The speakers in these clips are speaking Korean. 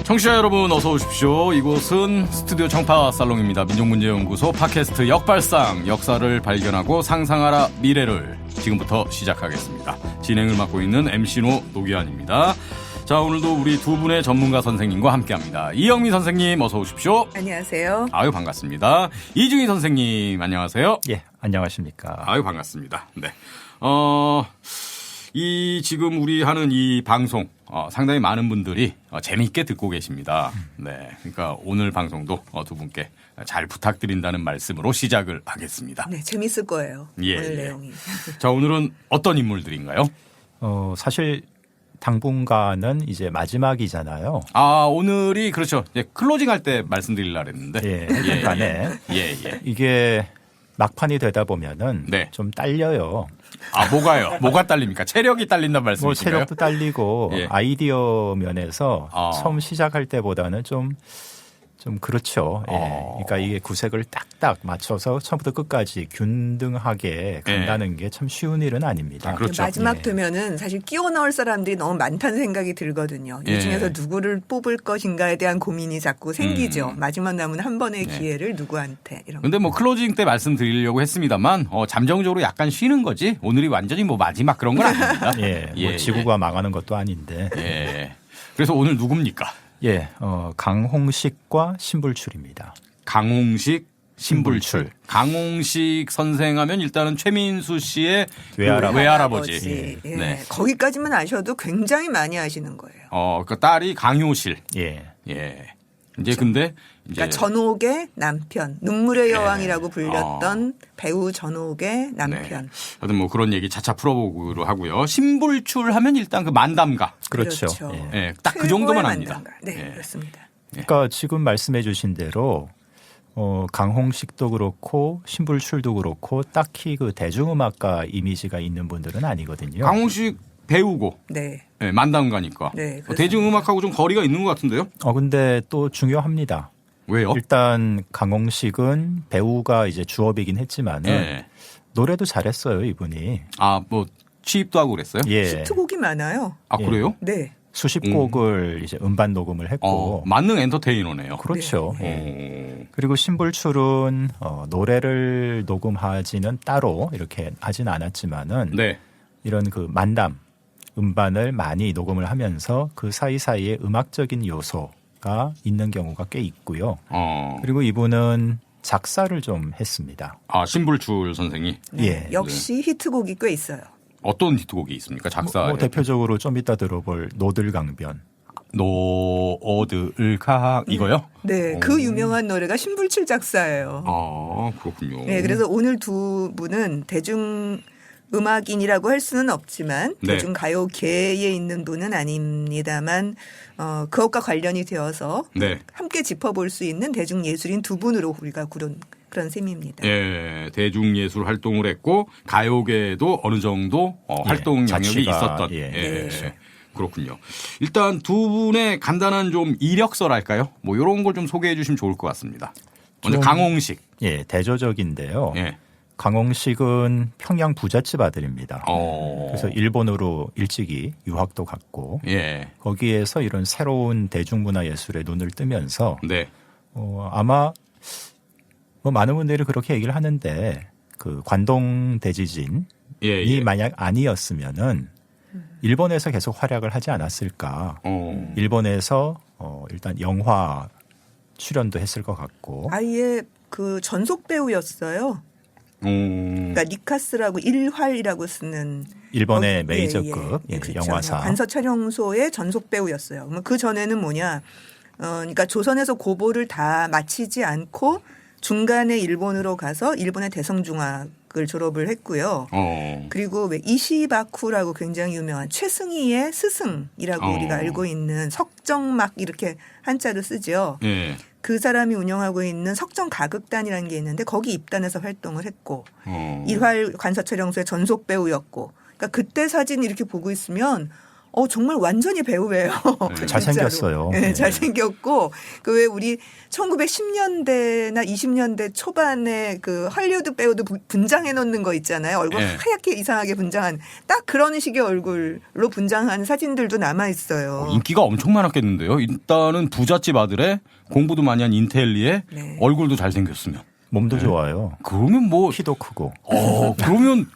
청취자 여러분 어서 오십시오. 이곳은 스튜디오 청파 살롱입니다. 민족문제연구소 팟캐스트 역발상, 역사를 발견하고 상상하라 미래를 지금부터 시작하겠습니다. 진행을 맡고 있는 MC노 노기환입니다. 자, 오늘도 우리 두 분의 전문가 선생님과 함께합니다. 이영미 선생님 어서 오십시오. 안녕하세요. 아유 반갑습니다. 이중희 선생님 안녕하세요. 예, 안녕하십니까. 아유 반갑습니다. 네. 이 지금 우리 하는 이 방송 상당히 많은 분들이 재미있게 듣고 계십니다. 네, 그러니까 오늘 방송도 두 분께 잘 부탁드린다는 말씀으로 시작을 하겠습니다. 네, 재밌을 거예요. 예, 오늘 예. 내용이. 자, 오늘은 어떤 인물들인가요? 사실 당분간은 이제 마지막이잖아요. 아, 오늘이 그렇죠. 이제 클로징 할 때 말씀드리려고 했는데. 예, 당분간에 예. 이게 막판이 되다 보면은 네. 좀 딸려요. 아, 뭐가요? 뭐가 딸립니까? 체력이 딸린다는 뭐 말씀이신가요? 체력도 딸리고 예. 아이디어 면에서 아. 처음 시작할 때보다는 좀 그렇죠. 예. 그러니까 이게 구색을 딱딱 맞춰서 처음부터 끝까지 균등하게 간다는 게 참 쉬운 일은 아닙니다. 아, 그렇죠. 마지막 예. 되면은 사실 끼워 넣을 사람들이 너무 많다는 생각이 들거든요. 예. 이 중에서 누구를 뽑을 것인가에 대한 고민이 자꾸 생기죠. 마지막 남은 한 번의 네. 기회를 누구한테 이런. 근데 뭐 클로징 때 말씀드리려고 했습니다만 잠정적으로 약간 쉬는 거지 오늘이 완전히 뭐 마지막 그런 건 아닙니다. 예, 뭐 지구가 망하는 것도 아닌데. 예. 그래서 오늘 누굽니까? 예, 강홍식과 신불출입니다. 강홍식, 신불출. 강홍식 선생하면 일단은 최민수 씨의 외할아버지. 예. 네. 거기까지만 아셔도 굉장히 많이 아시는 거예요. 그 딸이 강효실. 예. 예. 이제 근데 이제 그러니까 전옥의 남편, 눈물의 여왕이라고 불렸던 배우 전옥의 남편. 네. 하여튼 뭐 그런 얘기 차차 풀어보기로 하고요. 신불출하면 일단 그 만담가. 그렇죠. 그렇죠. 예. 예, 딱 그 최고의 정도만 합니다. 만담가. 네, 예. 그렇습니다. 그러니까 지금 말씀해 주신 대로 강홍식도 그렇고 신불출도 그렇고 딱히 그 대중음악가 이미지가 있는 분들은 아니거든요. 강홍식 배우고 네. 예, 만담가니까. 네, 그렇습니다. 대중음악하고 좀 거리가 있는 것 같은데요? 근데 또 중요합니다. 왜요? 일단 강홍식은 배우가 이제 주업이긴 했지만은 예. 노래도 잘했어요, 이분이. 뭐 취입도 하고 그랬어요? 예. 히트곡이 많아요. 아, 예. 그래요? 네. 수십 곡을 이제 음반 녹음을 했고. 만능 엔터테이너네요. 그렇죠. 네. 예. 그리고 신불출은 노래를 녹음하지는 따로 이렇게 하진 않았지만은 네. 이런 그 만담 음반을 많이 녹음을 하면서 그 사이사이에 음악적인 요소가 있는 경우가 꽤 있고요. 그리고 이분은 작사를 좀 했습니다. 아, 신불출 선생이 예. 역시 히트곡이 꽤 있어요. 어떤 히트곡이 있습니까? 작사. 뭐 대표적으로 좀 이따 들어볼 노들강변. 노어드을카 이거요? 네, 그 유명한 노래가 신불출 작사예요. 아, 그렇군요. 네, 그래서 오늘 두 분은 대중 음악인이라고 할 수는 없지만 네. 대중가요계에 있는 분은 아닙니다만 그것과 관련이 되어서 네. 함께 짚어볼 수 있는 대중예술인 두 분으로 우리가 구른 그런 셈입니다. 예, 대중예술 활동을 했고 가요계에도 어느 정도 활동 영역이 자취가, 있었던. 예. 네. 그렇군요. 일단 두 분의 간단한 좀 이력서랄까요? 뭐 이런 걸 좀 소개해 주시면 좋을 것 같습니다. 먼저 좀- 강홍식. 예, 대조적인데요. 예. 강홍식은 평양 부잣집 아들입니다. 어. 그래서 일본으로 일찍이 유학도 갔고 예. 거기에서 이런 새로운 대중문화 예술에 눈을 뜨면서 네. 아마 뭐 많은 분들이 그렇게 얘기를 하는데 그 관동 대지진이 예. 만약 아니었으면은 일본에서 계속 활약을 하지 않았을까. 일본에서 일단 영화 출연도 했을 것 같고. 아예 그 전속 배우였어요. 그러니까 니카스라고 일활이라고 쓰는 일본의 거기- 메이저급 그렇죠. 영화사. 관서 촬영소의 전속 배우였어요. 그 전에는 뭐냐? 그러니까 조선에서 고보를 다 마치지 않고 중간에 일본으로 가서 일본의 대성중학을 졸업을 했고요. 그리고 왜 이시바쿠라고 굉장히 유명한 최승희의 스승이라고 우리가 알고 있는 석정막 이렇게 한자로 쓰죠. 예. 그 사람이 운영하고 있는 석정가극단이라는 게 있는데 거기 입단해서 활동을 했고 일활 관서촬영소의 전속 배우였고 그러니까 그때 사진 이렇게 보고 있으면 정말 완전히 배우예요. 잘생겼어요. 네, 잘생겼고 그 왜 우리 1910년대나 20년대 초반에 그 할리우드 배우도 분장해 놓는 거 있잖아요. 얼굴 하얗게 이상하게 분장한 딱 그런 식의 얼굴로 분장한 사진들도 남아 있어요. 인기가 엄청 많았겠는데요. 일단은 부잣집 아들에 공부도 많이 한 인텔리에 얼굴도 잘생겼으면. 몸도 좋아요. 그러면 뭐 키도 크고. 그러면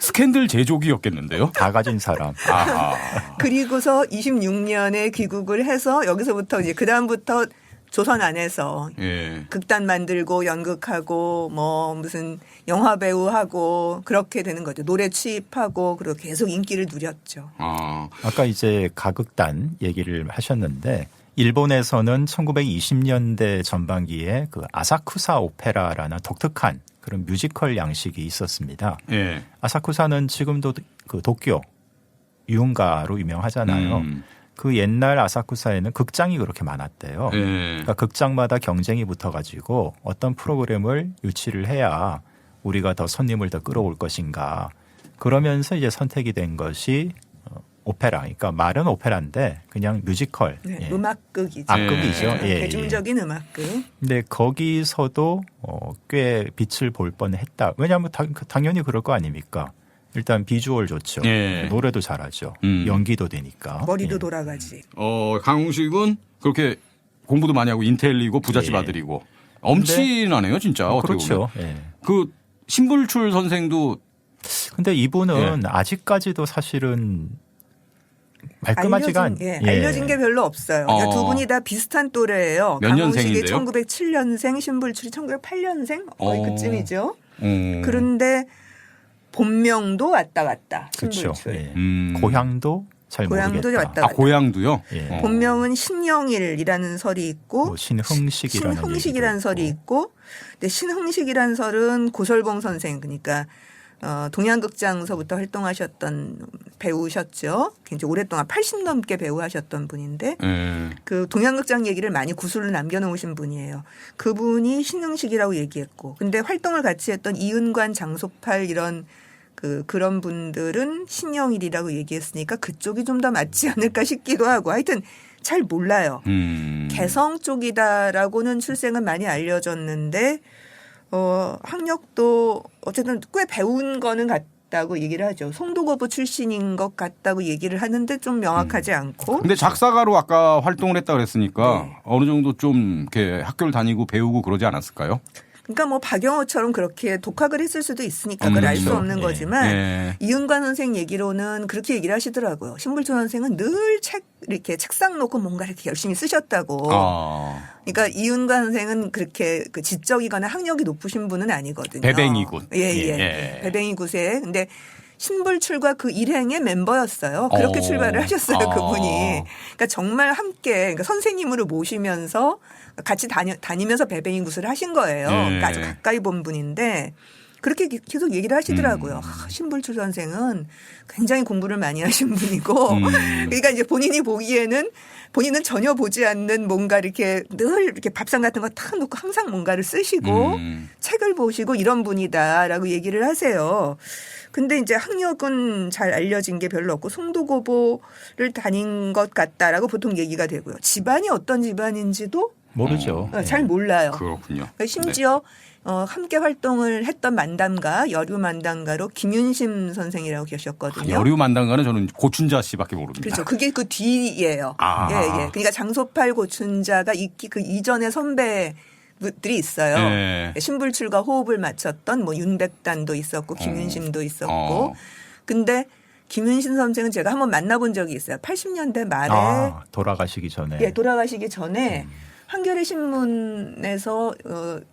스캔들 제조기였겠는데요. 다 가진 사람. 그리고서 26년에 귀국을 해서 여기서부터 이제 그 다음부터 조선 안에서 극단 만들고 연극하고 뭐 무슨 영화 배우하고 그렇게 되는 거죠. 노래 취입하고 그리고 계속 인기를 누렸죠. 아까 이제 가극단 얘기를 하셨는데 일본에서는 1920년대 전반기에 그 아사쿠사 오페라라는 독특한 그런 뮤지컬 양식이 있었습니다. 아사쿠사는 지금도 그 도쿄 유흥가로 유명하잖아요. 그 옛날 아사쿠사에는 극장이 그렇게 많았대요. 그러니까 극장마다 경쟁이 붙어가지고 어떤 프로그램을 유치를 해야 우리가 더 손님을 더 끌어올 것인가. 그러면서 이제 선택이 된 것이 오페라, 그러니까 말은 오페라인데 그냥 뮤지컬, 음악극이죠. 악극이죠. 대중적인 음악극. 근데 거기서도 꽤 빛을 볼 뻔했다. 왜냐하면 당연히 그럴 거 아닙니까? 일단 비주얼 좋죠. 노래도 잘하죠. 연기도 되니까. 머리도 돌아가지. 강웅식은 그렇게 공부도 많이 하고 인텔리고 부잣집 아들이고 엄친하네요, 진짜. 그렇죠. 그 신불출 선생도. 근데 이분은 아직까지도 사실은 말끔하지가 알려진 게 별로 없어요. 그러니까 두 분이 다 비슷한 또래예요. 몇 강훈식이 년생인데요? 1907년생, 신불출이 1908년생 그쯤이죠. 그런데 본명도 왔다 갔다. 그렇죠. 신불출. 고향도 잘 고향도 모르겠다. 왔다 갔다. 고향도요? 본명은 신영일이라는 설이 있고 뭐 신흥식이라는 설이 있고 근데 신흥식이라는 설은 고설봉 선생 그러니까 동양극장서부터 활동하셨던 배우셨죠. 굉장히 오랫동안 80 넘게 배우하셨던 분인데 그 동양극장 얘기를 많이 구술로 남겨놓으신 분이에요. 그분이 신흥식이라고 얘기했고 근데 활동을 같이 했던 이은관, 장소팔 이런 그런 분들은 신영일이라고 얘기했으니까 그쪽이 좀 더 맞지 않을까 싶기도 하고 하여튼 잘 몰라요. 개성 쪽이다라고는 출생은 많이 알려졌는데 학력도 어쨌든 꽤 배운 거는 같다고 얘기를 하죠. 송도거부 출신인 것 같다고 얘기를 하는데 좀 명확하지 않고. 근데 작사가로 아까 활동을 했다 그랬으니까 어느 정도 좀 이렇게 학교를 다니고 배우고 그러지 않았을까요? 그러니까 뭐 박영호처럼 그렇게 독학을 했을 수도 있으니까 그걸 알 수 없는 거지만 이은관 선생 얘기로는 그렇게 얘기를 하시더라고요. 신불출 선생은 늘 이렇게 책상 놓고 뭔가 이렇게 열심히 쓰셨다고. 그러니까 이은관 선생은 그렇게 그 지적이거나 학력이 높으신 분은 아니거든요. 배뱅이굿. 배뱅이굿에. 근데 신불출과 그 일행의 member였어요. 그렇게 출발을 하셨어요, 그분이. 그러니까 정말 함께 그러니까 선생님으로 모시면서 같이 다니면서 배뱅이굿을 하신 거예요. 그러니까 아주 가까이 본 분인데 그렇게 계속 얘기를 하시더라고요. 신불출 선생은 굉장히 공부를 많이 하신 분이고 그러니까 이제 본인이 보기에는 본인은 전혀 보지 않는 뭔가 이렇게 늘 이렇게 밥상 같은 거 탁 놓고 항상 뭔가를 쓰시고 책을 보시고 이런 분이다라고 얘기를 하세요. 근데 이제 학력은 잘 알려진 게 별로 없고 송도고보를 다닌 것 같다라고 보통 얘기가 되고요. 집안이 어떤 집안인지도 모르죠. 잘 몰라요. 그렇군요. 심지어 함께 활동을 했던 만담가, 여류만담가로 김윤심 선생이라고 계셨거든요. 여류만담가는 저는 고춘자 씨밖에 모릅니다. 그렇죠. 그게 그 뒤예요. 그러니까 장소팔, 고춘자가 그 이전의 선배들이 있어요. 신불출과 호흡을 맞췄던 뭐 윤백단도 있었고 김윤심도 있었고. 근데 김윤심 선생은 제가 한번 만나본 적이 있어요. 80년대 말에 돌아가시기 전에. 돌아가시기 전에 한겨레 신문에서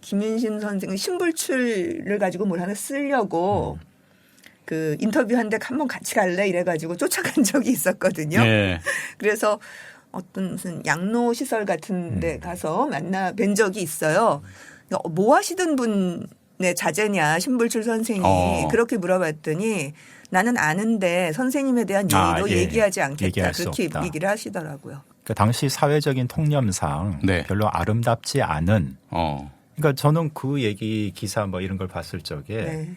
김윤심 선생은 신불출을 가지고 뭘 하나 쓰려고 그 인터뷰한데 한번 같이 갈래 이래가지고 쫓아간 적이 있었거든요. 그래서 어떤 무슨 양로 시설 같은 데 가서 뵌 적이 있어요. 뭐 하시던 분의 자제냐 신불출 선생이 그렇게 물어봤더니 나는 아는데 선생님에 대한 얘기도 얘기하지 않겠다. 그렇게 얘기를 하시더라고요. 그 당시 사회적인 통념상 별로 아름답지 않은. 그러니까 저는 그 얘기 기사 뭐 이런 걸 봤을 적에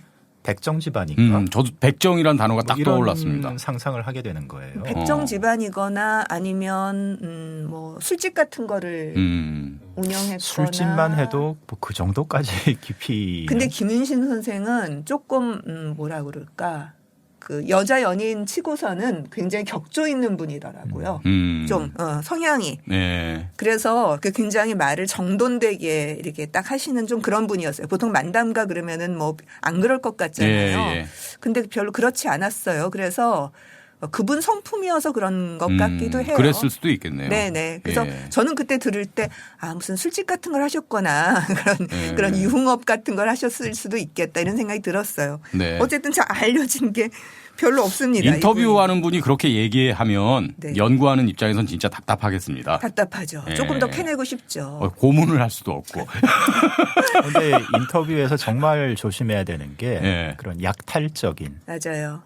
백정 집안인가? 저도 백정이란 단어가 딱 이런 떠올랐습니다. 상상을 하게 되는 거예요. 백정 집안이거나 아니면 뭐 술집 같은 거를 운영했거나. 술집만 해도 뭐 그 정도까지 깊이. 근데 김윤신 선생은 조금 뭐라 그럴까 그 여자 연예인 치고서는 굉장히 격조 있는 분이더라고요. 좀 성향이. 네. 그래서 그 굉장히 말을 정돈되게 이렇게 딱 하시는 좀 그런 분이었어요. 보통 만담가 그러면은 뭐 안 그럴 것 같잖아요. 예. 근데 별로 그렇지 않았어요. 그래서 그분 성품이어서 그런 것 같기도 해요. 그랬을 수도 있겠네요. 네네. 그래서 예. 저는 그때 들을 때 무슨 술집 같은 걸 하셨거나 그런 유흥업 같은 걸 하셨을 수도 있겠다 이런 생각이 들었어요. 네. 어쨌든 잘 알려진 게 별로 없습니다. 인터뷰하는 분이 그렇게 얘기하면 네. 연구하는 입장에선 진짜 답답하겠습니다. 답답하죠. 예. 조금 더 캐내고 싶죠. 고문을 할 수도 없고. 그런데 인터뷰에서 정말 조심해야 되는 게 예. 그런 약탈적인. 맞아요.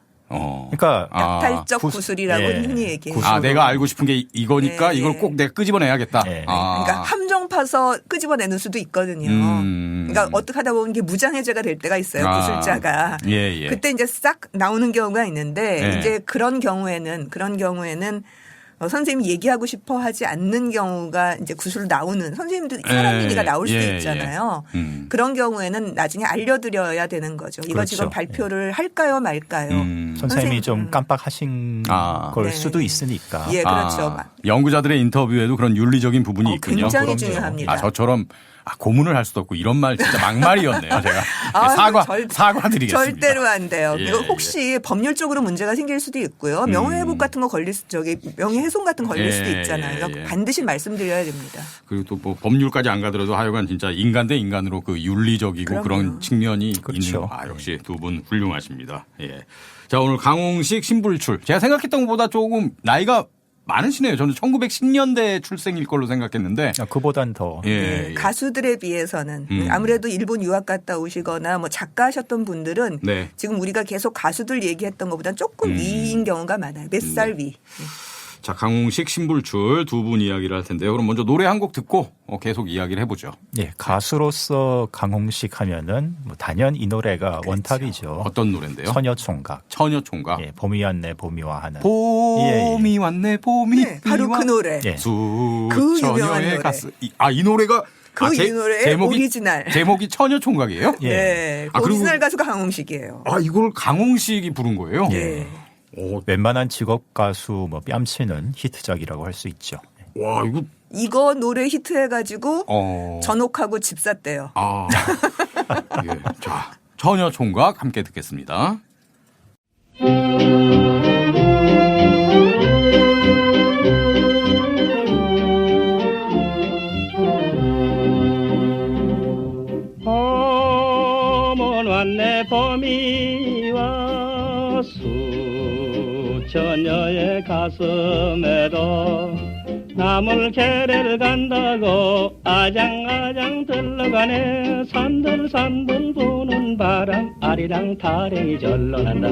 그러니까 약탈적 구술이라고 예. 흔히 얘기해요. 내가 알고 싶은 게 이거니까 네. 이걸 꼭 내가 끄집어내야겠다. 네. 그러니까 함정 파서 끄집어내는 수도 있거든요. 그러니까 어떻게 하다 보면 이게 무장해제가 될 때가 있어요. 구술자가. 예. 그때 이제 싹 나오는 경우가 있는데 예. 이제 그런 경우에는 선생님이 얘기하고 싶어 하지 않는 경우가 이제 구술 나오는 선생님도 사람 얘기가 나올 수도 있잖아요. 그런 경우에는 나중에 알려드려야 되는 거죠. 이거 그렇죠. 지금 발표를 할까요 말까요. 선생님이 좀 깜빡하신 걸 네. 수도 있으니까. 예, 그렇죠. 연구자들의 인터뷰에도 그런 윤리적인 부분이 있군요. 굉장히 그럼요. 중요합니다. 저처럼 고문을 할 수도 없고 이런 말 진짜 막말이었네요. 제가 사과드리겠습니다. 절대로 안 돼요. 예, 그리고 혹시 법률적으로 문제가 생길 수도 있고요. 명예회복 같은 거 명예훼손 같은 거 걸릴 수도 있잖아요. 예. 반드시 말씀드려야 됩니다. 그리고 또 뭐 법률까지 안 가더라도 하여간 진짜 인간 대 인간으로 그 윤리적이고 그럼요. 그런 측면이 그렇죠. 있는 거. 역시 두 분 훌륭하십니다. 예. 자, 오늘 강홍식 신불출. 제가 생각했던 것보다 조금 나이가 많으시네요. 저는 1910년대 출생일 걸로 생각했는데. 그보단 더. 예. 가수들에 비해서는 아무래도 일본 유학 갔다 오시거나 뭐 작가 하셨던 분들은 네. 지금 우리가 계속 가수들 얘기했던 것보다 조금 위인 경우가 많아요. 몇 살 위. 자, 강홍식 신불출 두 분 이야기를 할 텐데요. 그럼 먼저 노래 한 곡 듣고 계속 이야기를 해보죠. 예, 가수로서 강홍식 하면은 뭐 단연 이 노래가 그렇죠. 원탑이죠. 어떤 노래인데요? 처녀총각. 처녀총각. 예, 봄이 왔네 봄이와 하는. 봄이 왔네 봄이 네, 바로 그 노래. 예. 그 유명한 노래. 이 노래가 이 노래의 오리지널. 제목이 처녀총각이에요? 예. 네. 그리고- 오리지널 가수가 강홍식이에요. 이걸 강홍식이 부른 거예요? 예. 웬만한 직업 가수 뭐 뺨치는 히트작이라고 할 수 있죠. 와, 이거 노래 히트해가지고 이거 전옥하고 집 샀대요. 예. 자, 처녀총각 함께 듣겠습니다. 봄은 왔네 봄이 와 수천여의 가슴에도 나물 개를 간다고 아장아장 들러가네 산들산들 부는 바람 아리랑 타령이 절로 난다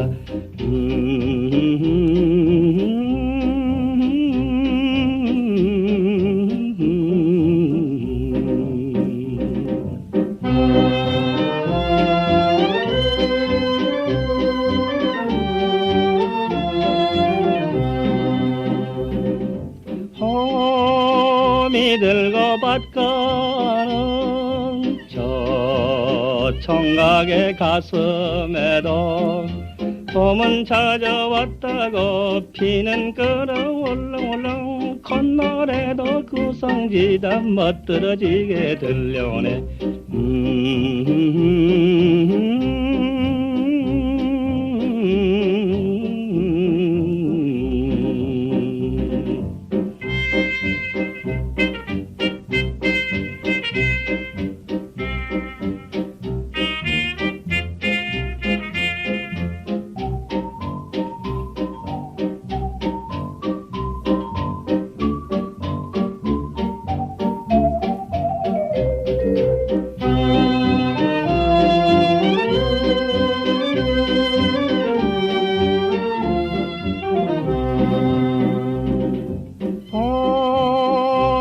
홈이 들고 밭가는 저 총각의 가슴에도 봄은 찾아왔다고 피는 끓어 울렁울렁 콧노래도 구성지다 멋들어지게 들려오네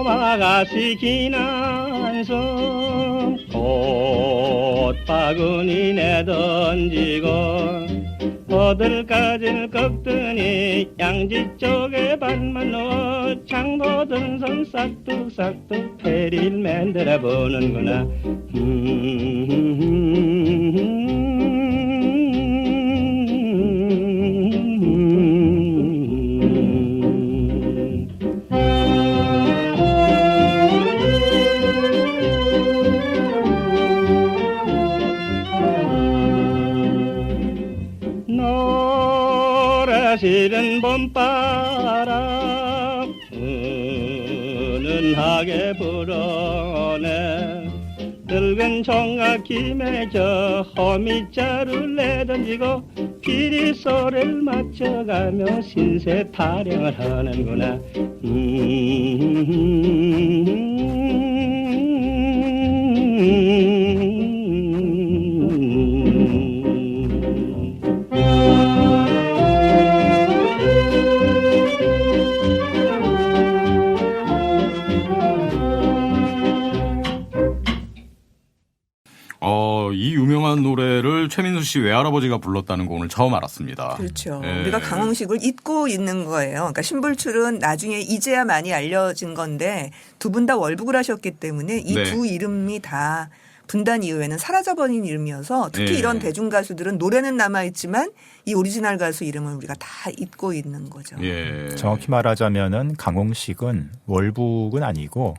아가씨 기난성 바구니 내던지고 어들까지를 꺾더니 양지 쪽에 발만 넣어 장보던 손 싹둑싹둑 페리를 만들어 보는구나. 실은 봄바람 은은하게 불어내 늙은 총각 김에 저 호미자루를 내던지고 피리 소리를 맞춰가며 신세 타령을 하는구나. 이 유명한 노래를 최민수 씨 외할아버지가 불렀다는 거 오늘 처음 알았습니다. 그렇죠. 예. 우리가 강홍식을 잊고 있는 거예요. 그러니까 신불출은 나중에 이제야 많이 알려진 건데 두 분 다 월북을 하셨기 때문에 이 두 네. 이름이 다 분단 이후에는 사라져버린 이름이어서 특히 예. 이런 대중 가수들은 노래는 남아있지만 이 오리지널 가수 이름을 우리가 다 잊고 있는 거죠. 예. 정확히 말하자면은 강홍식은 월북은 아니고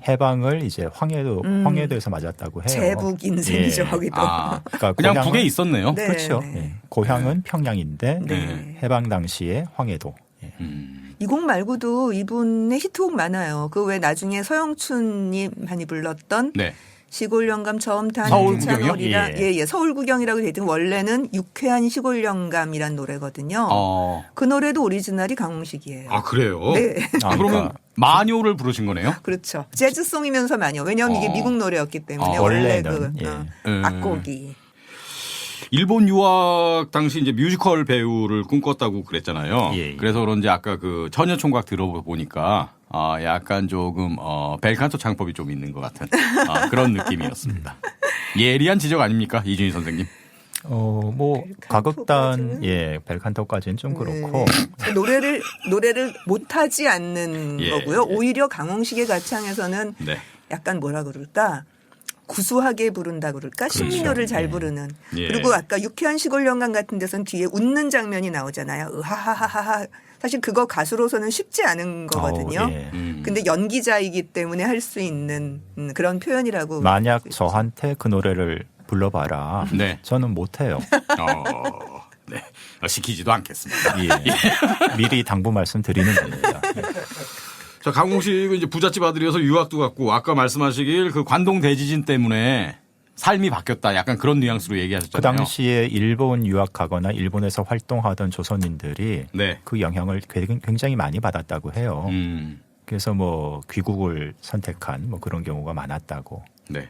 해방을 이제 황해도에서 맞았다고 해요. 제북 인생이죠, 예. 거기도. 그러니까 그냥 북에 있었네요. 네. 그렇죠. 네. 예. 고향은 평양인데 네. 해방 당시에 황해도. 예. 이 곡 말고도 이분의 히트곡 많아요. 그 외 나중에 서영춘이 많이 불렀던 네. 시골 영감 처음 탄 서울 차놀이라 구경이요? 예, 서울 구경이라고 돼 있던 원래는 유쾌한 시골 영감이란 노래거든요. 그 노래도 오리지널이 강홍식이에요. 아 그래요? 네. 그러면 그러니까 마녀를 부르신 거네요? 그렇죠. 재즈송이면서 마녀. 왜냐하면 이게 미국 노래였기 때문에 아, 원래 원래는, 그 예. 악곡이. 일본 유학 당시 이제 뮤지컬 배우를 꿈꿨다고 그랬잖아요. 예. 그래서 그런지 아까 그 처녀총각 들어보니까 약간 조금 벨칸토 창법이 좀 있는 것 같은 그런 느낌이었습니다. 예리한 지적 아닙니까, 이준희 선생님? 뭐 가극단 벨칸토까지는 좀 그렇고 네. 노래를 못하지 않는 예, 거고요. 예. 오히려 강홍식의 가창에서는 네. 약간 뭐라 그럴까? 구수하게 부른다 그럴까? 그렇죠. 신민요를 잘 예. 부르는. 예. 그리고 아까 유쾌한 시골 영감 같은 데서는 뒤에 웃는 장면이 나오잖아요. 으하하하하. 사실 그거 가수로서는 쉽지 않은 거거든요. 예. 근데 연기자이기 때문에 할 수 있는 그런 표현이라고. 만약 저한테 그 노래를 불러봐라. 네. 저는 못해요. 네. 시키지도 않겠습니다. 예. 미리 당부 말씀드리는 겁니다. 자, 강홍식은 이제 부잣집 아들이어서 유학도 갔고 아까 말씀하시길 그 관동 대지진 때문에 삶이 바뀌었다. 약간 그런 뉘앙스로 그 얘기하셨잖아요. 당시에 일본 유학하거나 일본에서 활동하던 조선인들이 네. 그 영향을 굉장히 많이 받았다고 해요. 그래서 뭐 귀국을 선택한 뭐 그런 경우가 많았다고. 네.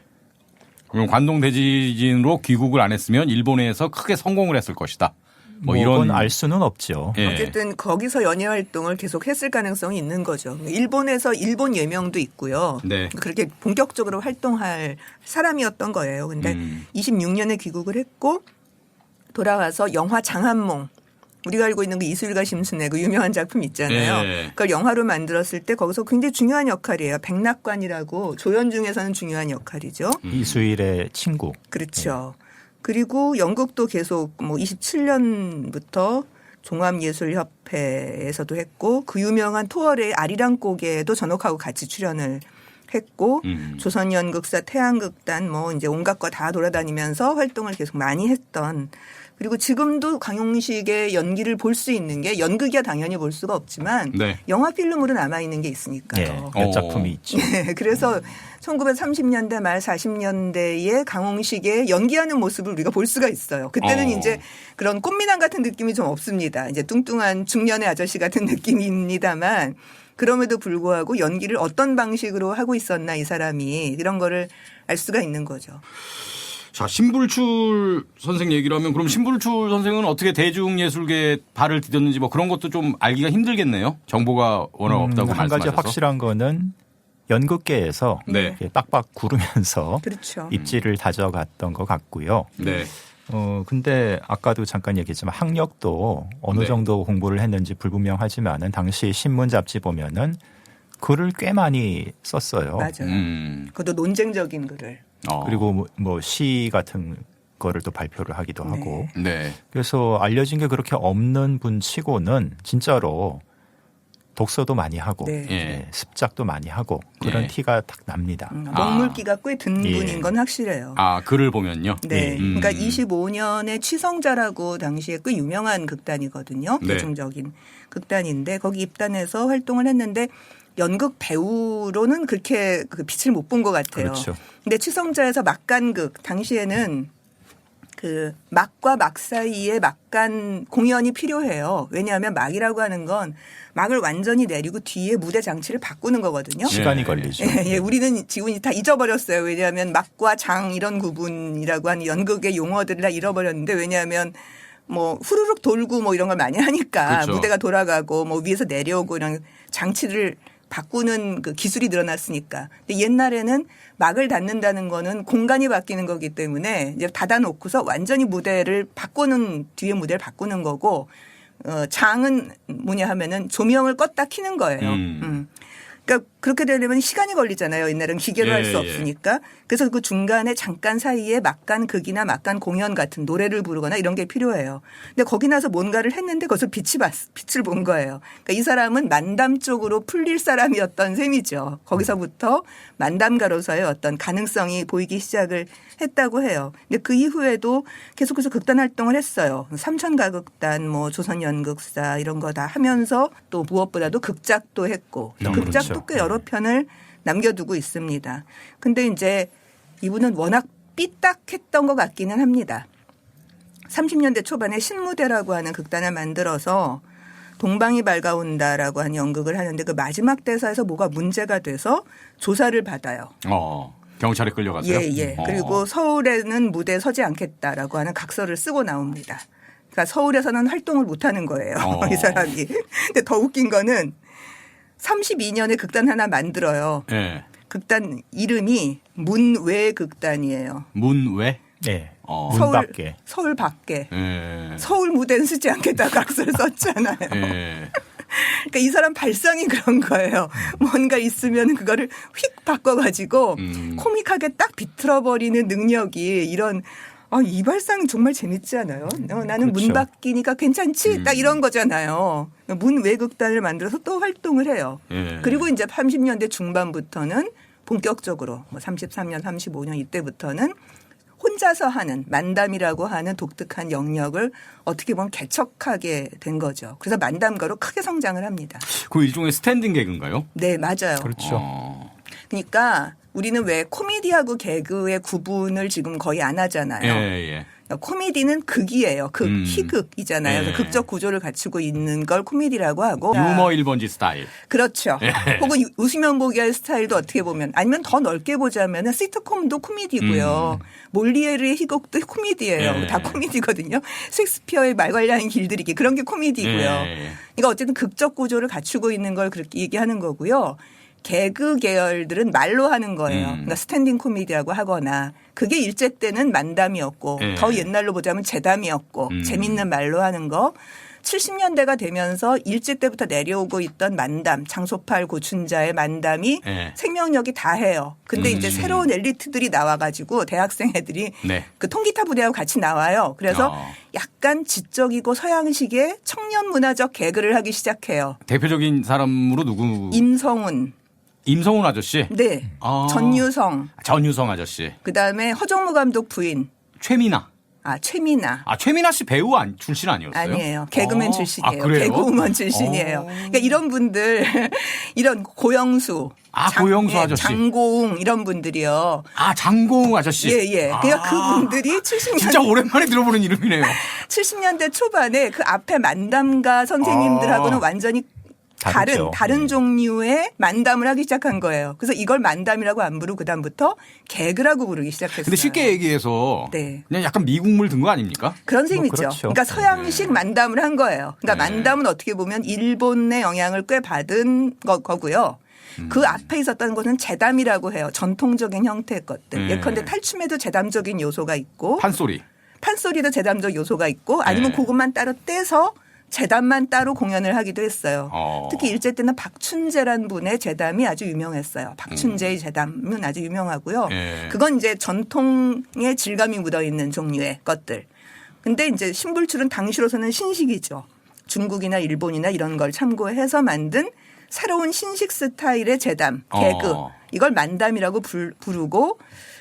그럼 관동 대지진으로 귀국을 안 했으면 일본에서 크게 성공을 했을 것이다. 뭐 이런 이런 알 수는 없죠. 예. 어쨌든 거기서 연예 활동을 계속 했을 가능성이 있는 거죠. 일본에서 일본 예명도 있고요. 네. 그렇게 본격적으로 활동할 사람이었던 거예요. 근데 26년에 귀국을 했고 돌아와서 영화 장한몽 우리가 알고 있는 그 이슬과 심순의 그 유명한 작품 있잖아요. 예. 그걸 영화로 만들었을 때 거기서 굉장히 중요한 역할이에요. 백낙관이라고 조연중에서는 중요한 역할이죠. 이수일의 친구. 그렇죠. 그리고 연극도 계속 뭐 27년부터 종합예술협회에서도 했고 그 유명한 토월의 아리랑 곡에도 전옥하고 같이 출연을 했고 조선연극사 태양극단 뭐 이제 온갖 거 다 돌아다니면서 활동을 계속 많이 했던 그리고 지금도 강용식의 연기를 볼 수 있는 게 연극이야 당연히 볼 수가 없지만 네. 영화 필름으로 남아 있는 게 있으니까요. 몇 작품이 있죠. 네, 그래서 1930년대 말 40년대에 강홍식의 연기하는 모습을 우리가 볼 수가 있어요. 그때는 이제 그런 꽃미남 같은 느낌이 좀 없습니다. 이제 뚱뚱한 중년의 아저씨 같은 느낌입니다만 그럼에도 불구하고 연기를 어떤 방식으로 하고 있었나 이 사람이 이런 거를 알 수가 있는 거죠. 자, 신불출 선생 얘기를 하면 그럼 신불출 선생은 어떻게 대중예술계에 발을 디뎠는지 뭐 그런 것도 좀 알기가 힘들겠네요. 정보가 워낙 없다고 한 가지 말씀하셔서. 확실한 거는 연극계에서 네. 이렇게 빡빡 구르면서 그렇죠. 입지를 다져갔던 것 같고요. 네. 근데 아까도 잠깐 얘기했지만 학력도 어느 네. 정도 공부를 했는지 불분명하지만은 당시 신문 잡지 보면은 글을 꽤 많이 썼어요. 맞아요. 그것도 논쟁적인 글을. 그리고 뭐 시 같은 거를 또 발표를 하기도 네. 하고. 네. 그래서 알려진 게 그렇게 없는 분 치고는 진짜로 독서도 많이 하고 네. 예. 습작도 많이 하고 그런 예. 티가 딱 납니다. 먹물기가 꽤 든 예. 분인 건 확실해요. 아, 글을 보면요. 네. 예. 그러니까 25년에 취성자라고 당시에 꽤 유명한 극단이거든요. 네. 대중적인 극단인데 거기 입단해서 활동을 했는데 연극 배우로는 그렇게 그 빛을 못 본 것 같아요. 그렇죠. 근데 취성자에서 막간극 당시에는 그 막과 막 사이에 막간 공연이 필요해요. 왜냐하면 막이라고 하는 건 막을 완전히 내리고 뒤에 무대 장치를 바꾸는 거거든요. 시간이 예. 걸리죠. 예, 우리는 지금 다 잊어버렸어요. 왜냐하면 막과 장 이런 구분이라고 하는 연극의 용어들을 다 잃어버렸는데 왜냐하면 뭐 후루룩 돌고 뭐 이런 걸 많이 하니까 그렇죠. 무대가 돌아가고 뭐 위에서 내려오고 이런 장치를 바꾸는 그 기술이 늘어났으니까. 근데 옛날에는 막을 닫는다는 거는 공간이 바뀌는 거기 때문에 이제 닫아놓고서 완전히 무대를 바꾸는 뒤에 무대를 바꾸는 거고 장은 뭐냐 하면은 조명을 껐다 켜는 거예요. 그러니까 그렇게 되려면 시간이 걸리잖아요. 옛날엔 기계로 할 수 예. 없으니까. 그래서 그 중간에 잠깐 사이에 막간 극이나 막간 공연 같은 노래를 부르거나 이런 게 필요해요. 근데 거기 나서 뭔가를 했는데 거기서 빛을 본 거예요. 그러니까 이 사람은 만담 쪽으로 풀릴 사람이었던 셈이죠. 거기서부터 만담가로서의 어떤 가능성이 보이기 시작을 했다고 해요. 근데 그 이후에도 계속해서 극단 활동을 했어요. 삼천가극단, 뭐 조선연극사 이런 거 다 하면서 또 무엇보다도 극작도 했고 극작도 꽤 여러 편을 남겨두고 있습니다. 근데 이제 이분은 워낙 삐딱했던 것 같기는 합니다. 30년대 초반에 신무대라고 하는 극단을 만들어서 동방이 밝아온다라고 하는 연극을 하는데 그 마지막 대사에서 뭐가 문제가 돼서 조사를 받아요. 경찰에 끌려갔어요. 예. 그리고 서울에는 무대에 서지 않겠다라고 하는 각서를 쓰고 나옵니다. 그러니까 서울에서는 활동을 못 하는 거예요. 이 사람이. 근데 더 웃긴 거는 32년에 극단 하나 만들어요. 예. 극단 이름이 문외 극단이에요. 문외? 네. 서울, 문 밖에. 서울 밖에. 예. 서울 무대는 쓰지 않겠다 각서를 썼잖아요. 예. 그러니까 이 사람 발상이 그런 거예요. 뭔가 있으면 그거를 휙 바꿔가지고 코믹하게 딱 비틀어버리는 능력이 이런 이 발상 정말 재밌지 않아요? 나는 그렇죠. 문 밖이니까 괜찮지? 딱 이런 거잖아요. 문 외극단을 만들어서 또 활동을 해요. 예. 그리고 이제 30년대 중반부터는 본격적으로 뭐 33년, 35년 이때부터는 혼자서 하는 만담이라고 하는 독특한 영역을 어떻게 보면 개척하게 된 거죠. 그래서 만담가로 크게 성장을 합니다. 그 일종의 스탠딩 개그인가요? 네, 맞아요. 그렇죠. 그러니까 우리는 왜 코미디하고 개그의 구분을 지금 거의 안 하잖아요. 예. 코미디는 극이에요. 희극이잖아요. 예. 극적 구조를 갖추고 있는 걸 코미디라고 하고. 유머 1번지 스타일. 그렇죠. 예. 혹은 웃으면 보기 할 스타일도 어떻게 보면 아니면 더 넓게 보자면 시트콤도 코미디고요. 몰리에르의 희곡도 코미디예요. 예. 다 코미디거든요. 셰익스피어의 말괄량의 길들이기 그런 게 코미디고요. 예. 그러니까 어쨌든 극적 구조를 갖추고 있는 걸 그렇게 얘기하는 거고요. 개그 계열들은 말로 하는 거예요. 그러니까 스탠딩 코미디라고 하거나 그게 일제 때는 만담이었고 예. 더 옛날로 보자면 재담이었고 재밌는 말로 하는 거. 70년대가 되면서 일제 때부터 내려오고 있던 만담, 장소팔 고춘자의 만담이 예. 생명력이 다해요. 근데 이제 새로운 엘리트들이 나와가지고 대학생 애들이 네. 그 통기타 부대하고 같이 나와요. 그래서 약간 지적이고 서양식의 청년 문화적 개그를 하기 시작해요. 대표적인 사람으로 누구? 임성훈 아저씨? 네. 아. 전유성. 아저씨. 그다음에 허정무 감독 부인. 최미나. 최미나. 최미나 씨 배우 출신 아니었어요? 아니에요. 개그맨 출신이에요. 그래요? 개그우먼 출신이에요. 그러니까 이런 분들, 이런 고영수. 고영수 아저씨. 장고웅 이런 분들이요. 장고웅 아저씨. 예. 그러니까 그분들이 70년대. 진짜 오랜만에 들어보는 이름이네요. 70년대 초반에 그 앞에 만담가 선생님들하고는 완전히 다른 종류의 만담을 하기 시작한 거예요. 그래서 이걸 만담이라고 안 부르고 그다음부터 개그라고 부르기 시작했어요. 근데 쉽게 얘기해서 네. 그냥 약간 미국물 든 거 아닙니까? 그런 셈이죠. 그렇죠. 그러니까 서양식 만담을 한 거예요. 그러니까 만담은 어떻게 보면 일본의 영향을 꽤 받은 거고요. 그 앞에 있었던 것은 재담이라고 해요. 전통적인 형태의 것들. 예컨대 탈춤에도 재담적인 요소가 있고 판소리도 재담적 요소가 있고 아니면 그것만 따로 떼서 재담만 따로 공연을 하기도 했어요. 특히 일제 때는 박춘재란 분의 재담이 아주 유명했어요. 박춘재의 재담은 아주 유명하고요. 그건 이제 전통의 질감이 묻어있는 종류의 것들. 근데 이제 신불출은 당시로서는 신식이죠. 중국이나 일본이나 이런 걸 참고해서 만든 새로운 신식 스타일의 재담, 개그. 이걸 만담이라고 부르고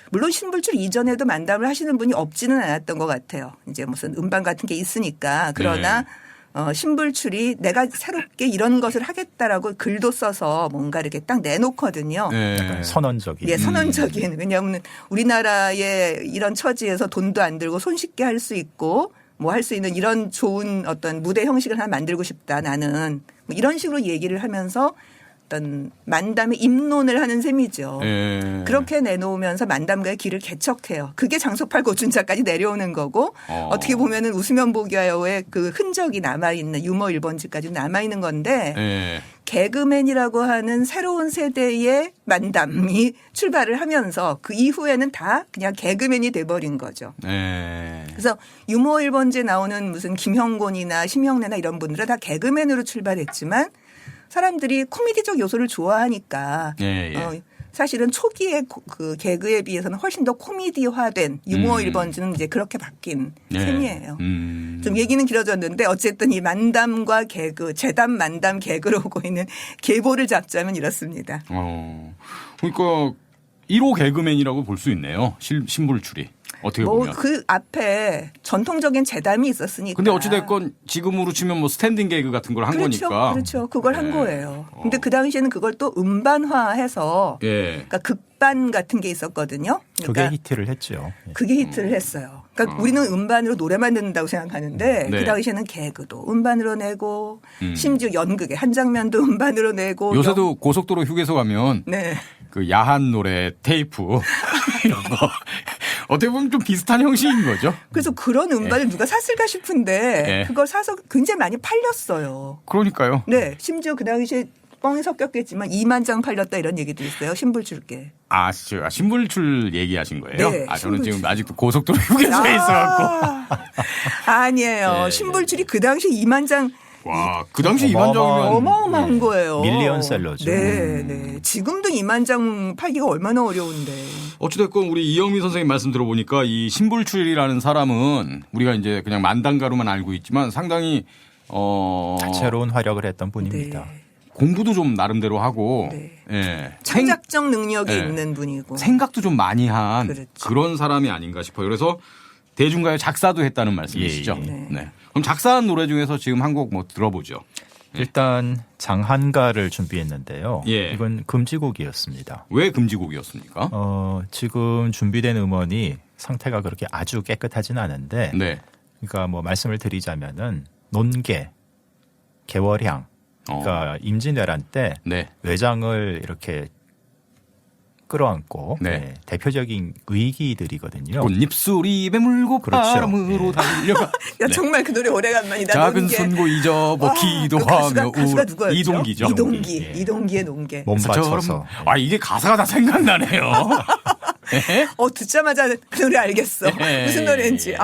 물론 신불출 이전에도 만담을 하시는 분이 없지는 않았던 것 같아요. 이제 무슨 음반 같은 게 있으니까. 그러나 신불출이 내가 새롭게 이런 것을 하겠다라고 글도 써서 뭔가 이렇게 딱 내놓거든요. 약간 선언적인. 예, 선언적인. 왜냐하면 우리나라의 이런 처지에서 돈도 안 들고 손쉽게 할 수 있고 뭐 할 수 있는 이런 좋은 어떤 무대 형식을 하나 만들고 싶다 나는 뭐 이런 식으로 얘기를 하면서 어떤 만담의 입론을 하는 셈이죠. 그렇게 내놓으면서 만담가의 길을 개척해요. 그게 장소팔 고춘자까지 내려오는 거고 어떻게 보면은 웃으면 보기와요의 그 흔적이 남아있는 유머 1번지까지 남아있는 건데 개그맨이라고 하는 새로운 세대의 만담이 출발을 하면서 그 이후에는 다 그냥 개그맨이 돼버린 거죠. 그래서 유머 1번지에 나오는 무슨 김형곤이나 심형래나 이런 분들은 다 개그맨으로 출발했지만 사람들이 코미디적 요소를 좋아하니까 사실은 초기의 그 개그에 비해서는 훨씬 더 코미디화된 유머 1번지는 이제 그렇게 바뀐 셈이에요. 좀 얘기는 길어졌는데 어쨌든 이 만담과 개그, 재담 만담 개그로 오고 있는 계보를 잡자면 이렇습니다. 그러니까 1호 개그맨이라고 볼 수 있네요. 신불출이. 어떻게 보면. 그 앞에 전통적인 재담이 있었으니까. 근데 어찌됐건 지금으로 치면 뭐 스탠딩 개그 같은 걸 한 거니까. 그렇죠. 그걸 한 거예요. 근데 그 당시에는 그걸 또 음반화해서 그러니까 극반 같은 게 있었거든요. 그러니까 그게 히트를 했죠. 그게 히트를 했어요. 그러니까 우리는 음반으로 노래만 듣는다고 생각하는데 그 당시에는 개그도 음반으로 내고 심지어 연극의 한 장면도 음반으로 내고 요새도 고속도로 휴게소 가면 그 야한 노래 테이프 이런 거 어떻게 보면 좀 비슷한 형식인 거죠. 그래서 그런 음반을 누가 샀을까 싶은데 그걸 사서 굉장히 많이 팔렸어요. 그러니까요. 네. 심지어 그 당시에 뻥이 섞였겠지만 2만 장 팔렸다 이런 얘기도 있어요. 신불출께. 신불출 얘기하신 거예요? 네. 저는 지금 아직도 고속도로 휴게소에 있어갖고. 아니에요. 신불출이 그 당시 2만 장. 와, 그 당시 2만 장이면 어마어마한 거예요. 밀리언셀러죠. 네. 지금도 2만 장 팔기가 얼마나 어려운데. 어찌됐건 우리 이영미 선생님 말씀 들어보니까 이 신불출이라는 사람은 우리가 이제 그냥 만담가로만 알고 있지만 상당히 다채로운 활약을 했던 분입니다. 공부도 좀 나름대로 하고 창작적 능력이 있는 분이고 생각도 좀 많이 한 그렇죠. 그런 사람이 아닌가 싶어요. 그래서 대중가요 작사도 했다는 말씀이시죠. 네. 그럼 작사한 노래 중에서 지금 한 곡 뭐 들어보죠. 일단 장한가를 준비했는데요. 이건 금지곡이었습니다. 왜 금지곡이었습니까? 지금 준비된 음원이 상태가 그렇게 아주 깨끗하진 않은데 그러니까 뭐 말씀을 드리자면은 논개, 개월향 그러니까 임진왜란 때 외장을 이렇게 끌어안고 대표적인 의기들이거든요. 꽃잎수리 매물고 바람으로 달려가. 야, 정말 그 노래 오래간만이다. 작은 손고 잊어먹기도 하며 가수가 누구였죠? 이동기죠. 이동기의 논개. 몸 바쳐서. 이게 가사가 다 생각나네요. 듣자마자 그 노래 알겠어. 무슨 노래인지.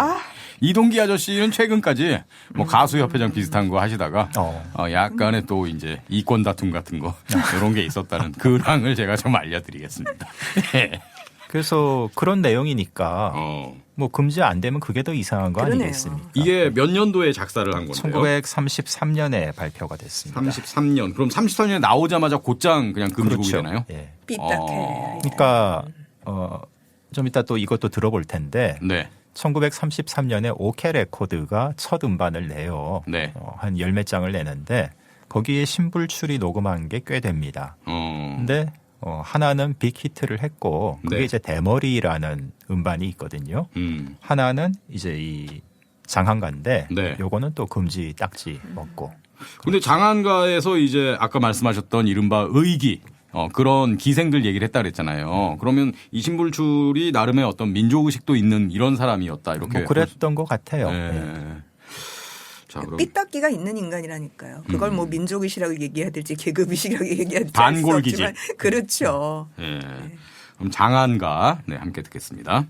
이동기 아저씨는 최근까지 뭐 가수협회장 비슷한 거 하시다가 약간의 또 이제 이권 다툼 같은 거 이런 게 있었다는 근황을 제가 좀 알려드리겠습니다. 그래서 그런 내용이니까 뭐 금지 안 되면 그게 더 이상한 거 아니겠습니까? 이게 몇 년도에 작사를 한 건데요? 1933년에 발표가 됐습니다. 33년. 그럼 33년에 나오자마자 곧장 그냥 금지곡이 되나요? 삐딱해. 그러니까 좀 이따 또 이것도 들어볼 텐데 1933년에 오케 레코드가 첫 음반을 내요. 한 10몇 장을 내는데 거기에 신불출이 녹음한 게 꽤 됩니다. 근데 하나는 빅히트를 했고 그게 이제 대머리라는 음반이 있거든요. 하나는 이제 이 장한가인데 요거는 또 금지 딱지 먹고. 근데 장한가에서 이제 아까 말씀하셨던 이른바 의기 그런 기생들 얘기를 했다 그랬잖아요. 그러면 이 신불출이 나름의 어떤 민족의식도 있는 이런 사람이었다. 이렇게. 뭐 그랬던 것 같아요. 자, 그럼 삐딱기가 있는 인간이라니까요. 그걸 뭐 민족의식이라고 얘기해야 될지 계급의식이라고 얘기해야 될지 반골기질. 알 수 없지만 그렇죠. 예. 그럼 장안가 네, 함께 듣겠습니다.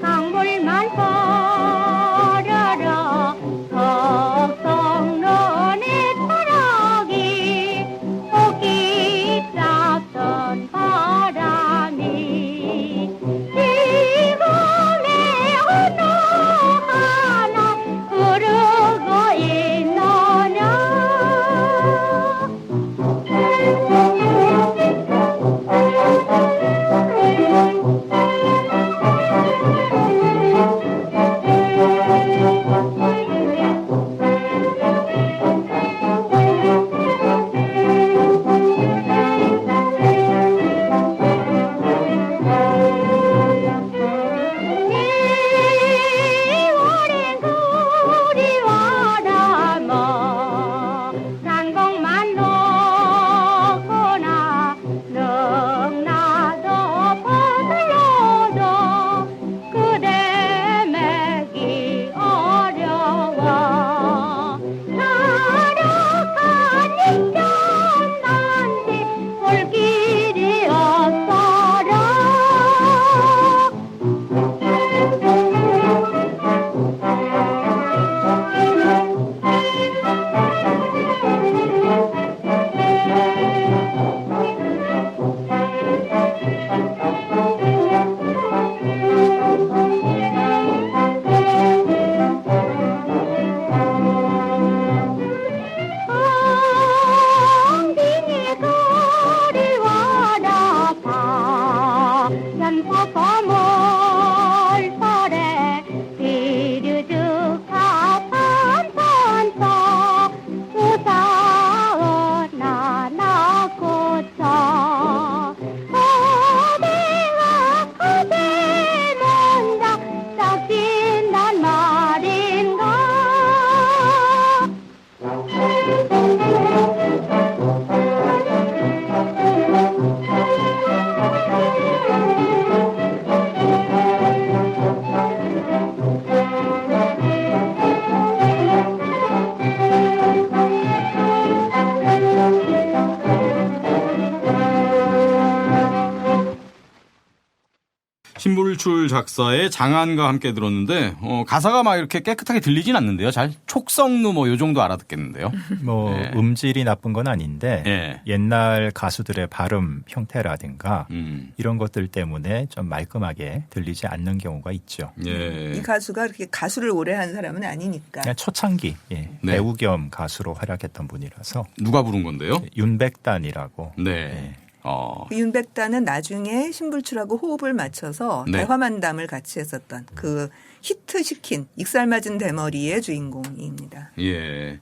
강물만 버려라 석성론의 타락이 꽃기 쌌던 바람이 지금의 어느 하나 흐르고 있느냐 오랜 그리워라마 산공만 놓거나 능나도 벗을러도 그대 매기 어려워 나락한 인연난데 볼 길이 없어라 엉덩이 그리워라 연포포 몰설에 비류죽하 판판서 우사은 나나고쳐 어디가 그대 먼저 싹진단 말인가 신불출 작사의 장안과 함께 들었는데 가사가 막 이렇게 깨끗하게 들리진 않는데요. 잘 촉성루 뭐 요 정도 알아듣겠는데요. 뭐 네. 음질이 나쁜 건 아닌데 예. 옛날 가수들의 발음 형태라든가 이런 것들 때문에 좀 말끔하게 들리지 않는 경우가 있죠. 예. 이 가수가 그렇게 가수를 오래 한 사람은 아니니까. 그냥 초창기 네. 배우 겸 가수로 활약했던 분이라서 누가 부른 건데요? 윤백단이라고. 네. 그 윤백단은 나중에 신불출하고 호흡을 맞춰서 네. 대화만담을 같이 했었던 그 히트시킨 익살맞은 대머리의 주인공입니다. 예.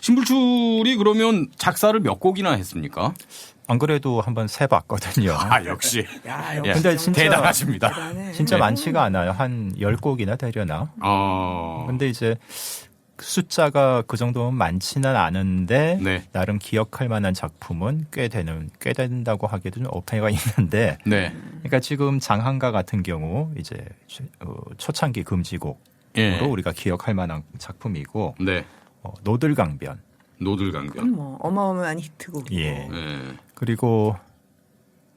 신불출이 그러면 작사를 몇 곡이나 했습니까? 안 그래도 한번 세봤거든요. 아, 역시. 야, 예. 근데 진짜 대단하십니다. 대단해. 진짜 네. 많지가 않아요. 한 10곡이나 되려나? 어. 근데 이제 숫자가 그 정도면 많지는 않은데 네. 나름 기억할 만한 작품은 꽤 된다고 하기도 좀 어폐가 있는데 네. 그러니까 지금 장한가 같은 경우 이제 초창기 금지곡으로 예. 우리가 기억할 만한 작품이고 네. 노들강변 노들강변. 뭐 어마어마한 히트곡이고. 예. 예. 그리고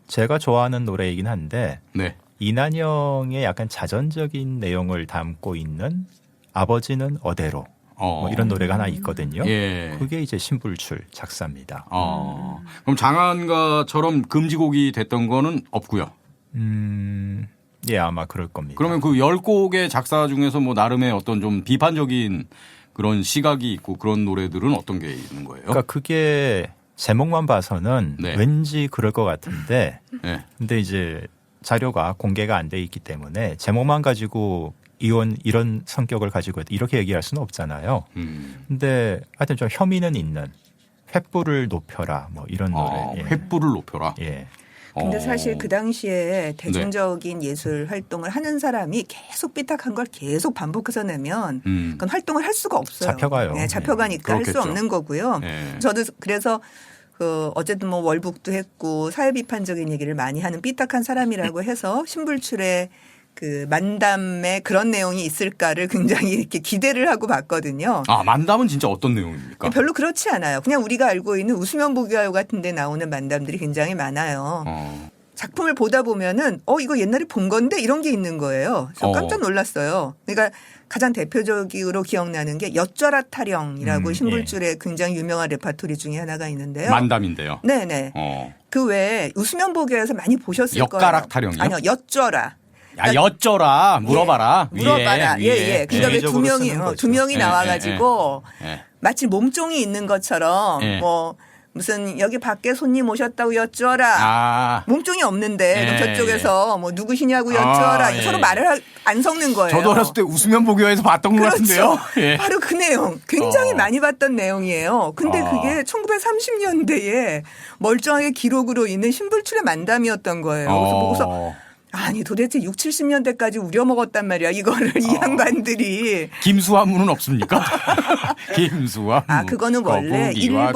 제가 좋아하는 노래이긴 한데 네. 이난영의 약간 자전적인 내용을 담고 있는 아버지는 어대로 뭐 이런 노래가 하나 있거든요. 예. 그게 이제 신불출 작사입니다. 그럼 장안가처럼 금지곡이 됐던 거는 없고요. 예, 아마 그럴 겁니다. 그러면 그 10곡의 작사 중에서 뭐 나름의 어떤 좀 비판적인 그런 시각이 있고 그런 노래들은 어떤 게 있는 거예요? 그러니까 그게 제목만 봐서는 네. 왠지 그럴 것 같은데 네. 근데 이제 자료가 공개가 안 돼 있기 때문에 제목만 가지고 이혼 이런 성격을 가지고 있다. 이렇게 얘기할 수는 없잖아요. 근데 하여튼 좀 혐의는 있는 횃불을 높여라 뭐 이런 노래. 예. 횃불을 높여라. 예. 근데 사실 그 당시에 네. 대중적인 예술 활동을 하는 사람이 계속 삐딱한 걸 계속 반복해서 내면 그건 활동을 할 수가 없어요. 잡혀가요. 네, 잡혀가니까 할 수 그렇겠죠. 없는 거고요. 네. 저도 그래서 어쨌든 뭐 월북도 했고 사회 비판적인 얘기를 많이 하는 삐딱한 사람이라고 해서 신불출의 그 만담에 그런 내용이 있을까를 굉장히 이렇게 기대를 하고 봤거든요. 아, 만담은 진짜 어떤 내용입니까? 별로 그렇지 않아요. 그냥 우리가 알고 있는 웃으면 보기 와요 같은 데 나오는 만담들이 굉장히 많아요. 작품을 보다 보면은 이거 옛날에 본 건데 이런 게 있는 거예요. 그래서 깜짝 놀랐어요. 그러니까 가장 대표적으로 기억나는 게 엿좌라 타령이라고 신불줄의 굉장히 유명한 레파토리 중에 하나가 있는데요. 만담인데요. 네네. 그 외에 웃으면 보기에서 많이 보셨을 거예요. 엿가락 타령이요? 아니요. 엿좌라. 야, 여쭤라, 물어봐라. 예, 물어봐라. 위에, 예. 그러니까 왜 두 명이 두 명이 예, 나와가지고 예. 마치 몸종이 있는 것처럼 예. 뭐 무슨 여기 밖에 손님 오셨다고 여쭈어라. 아, 몸종이 없는데 그럼 예, 저쪽에서 뭐 누구시냐고 여쭈어라. 아, 예. 서로 말을 안 섞는 거예요. 저도 어렸을 때 웃으면 보기에서 봤던 것 그렇죠. 같은데요. 예. 바로 그 내용. 굉장히 많이 봤던 내용이에요. 근데 어. 그게 1930년대에 멀쩡하게 기록으로 있는 신불출의 만담이었던 거예요. 그래서 보고서 아니 도대체 6, 70년대까지 우려먹었단 말이야. 이거를 이 양반들이. 김수환무는 없습니까? 김수환무. 아 그거는 원래 거북이와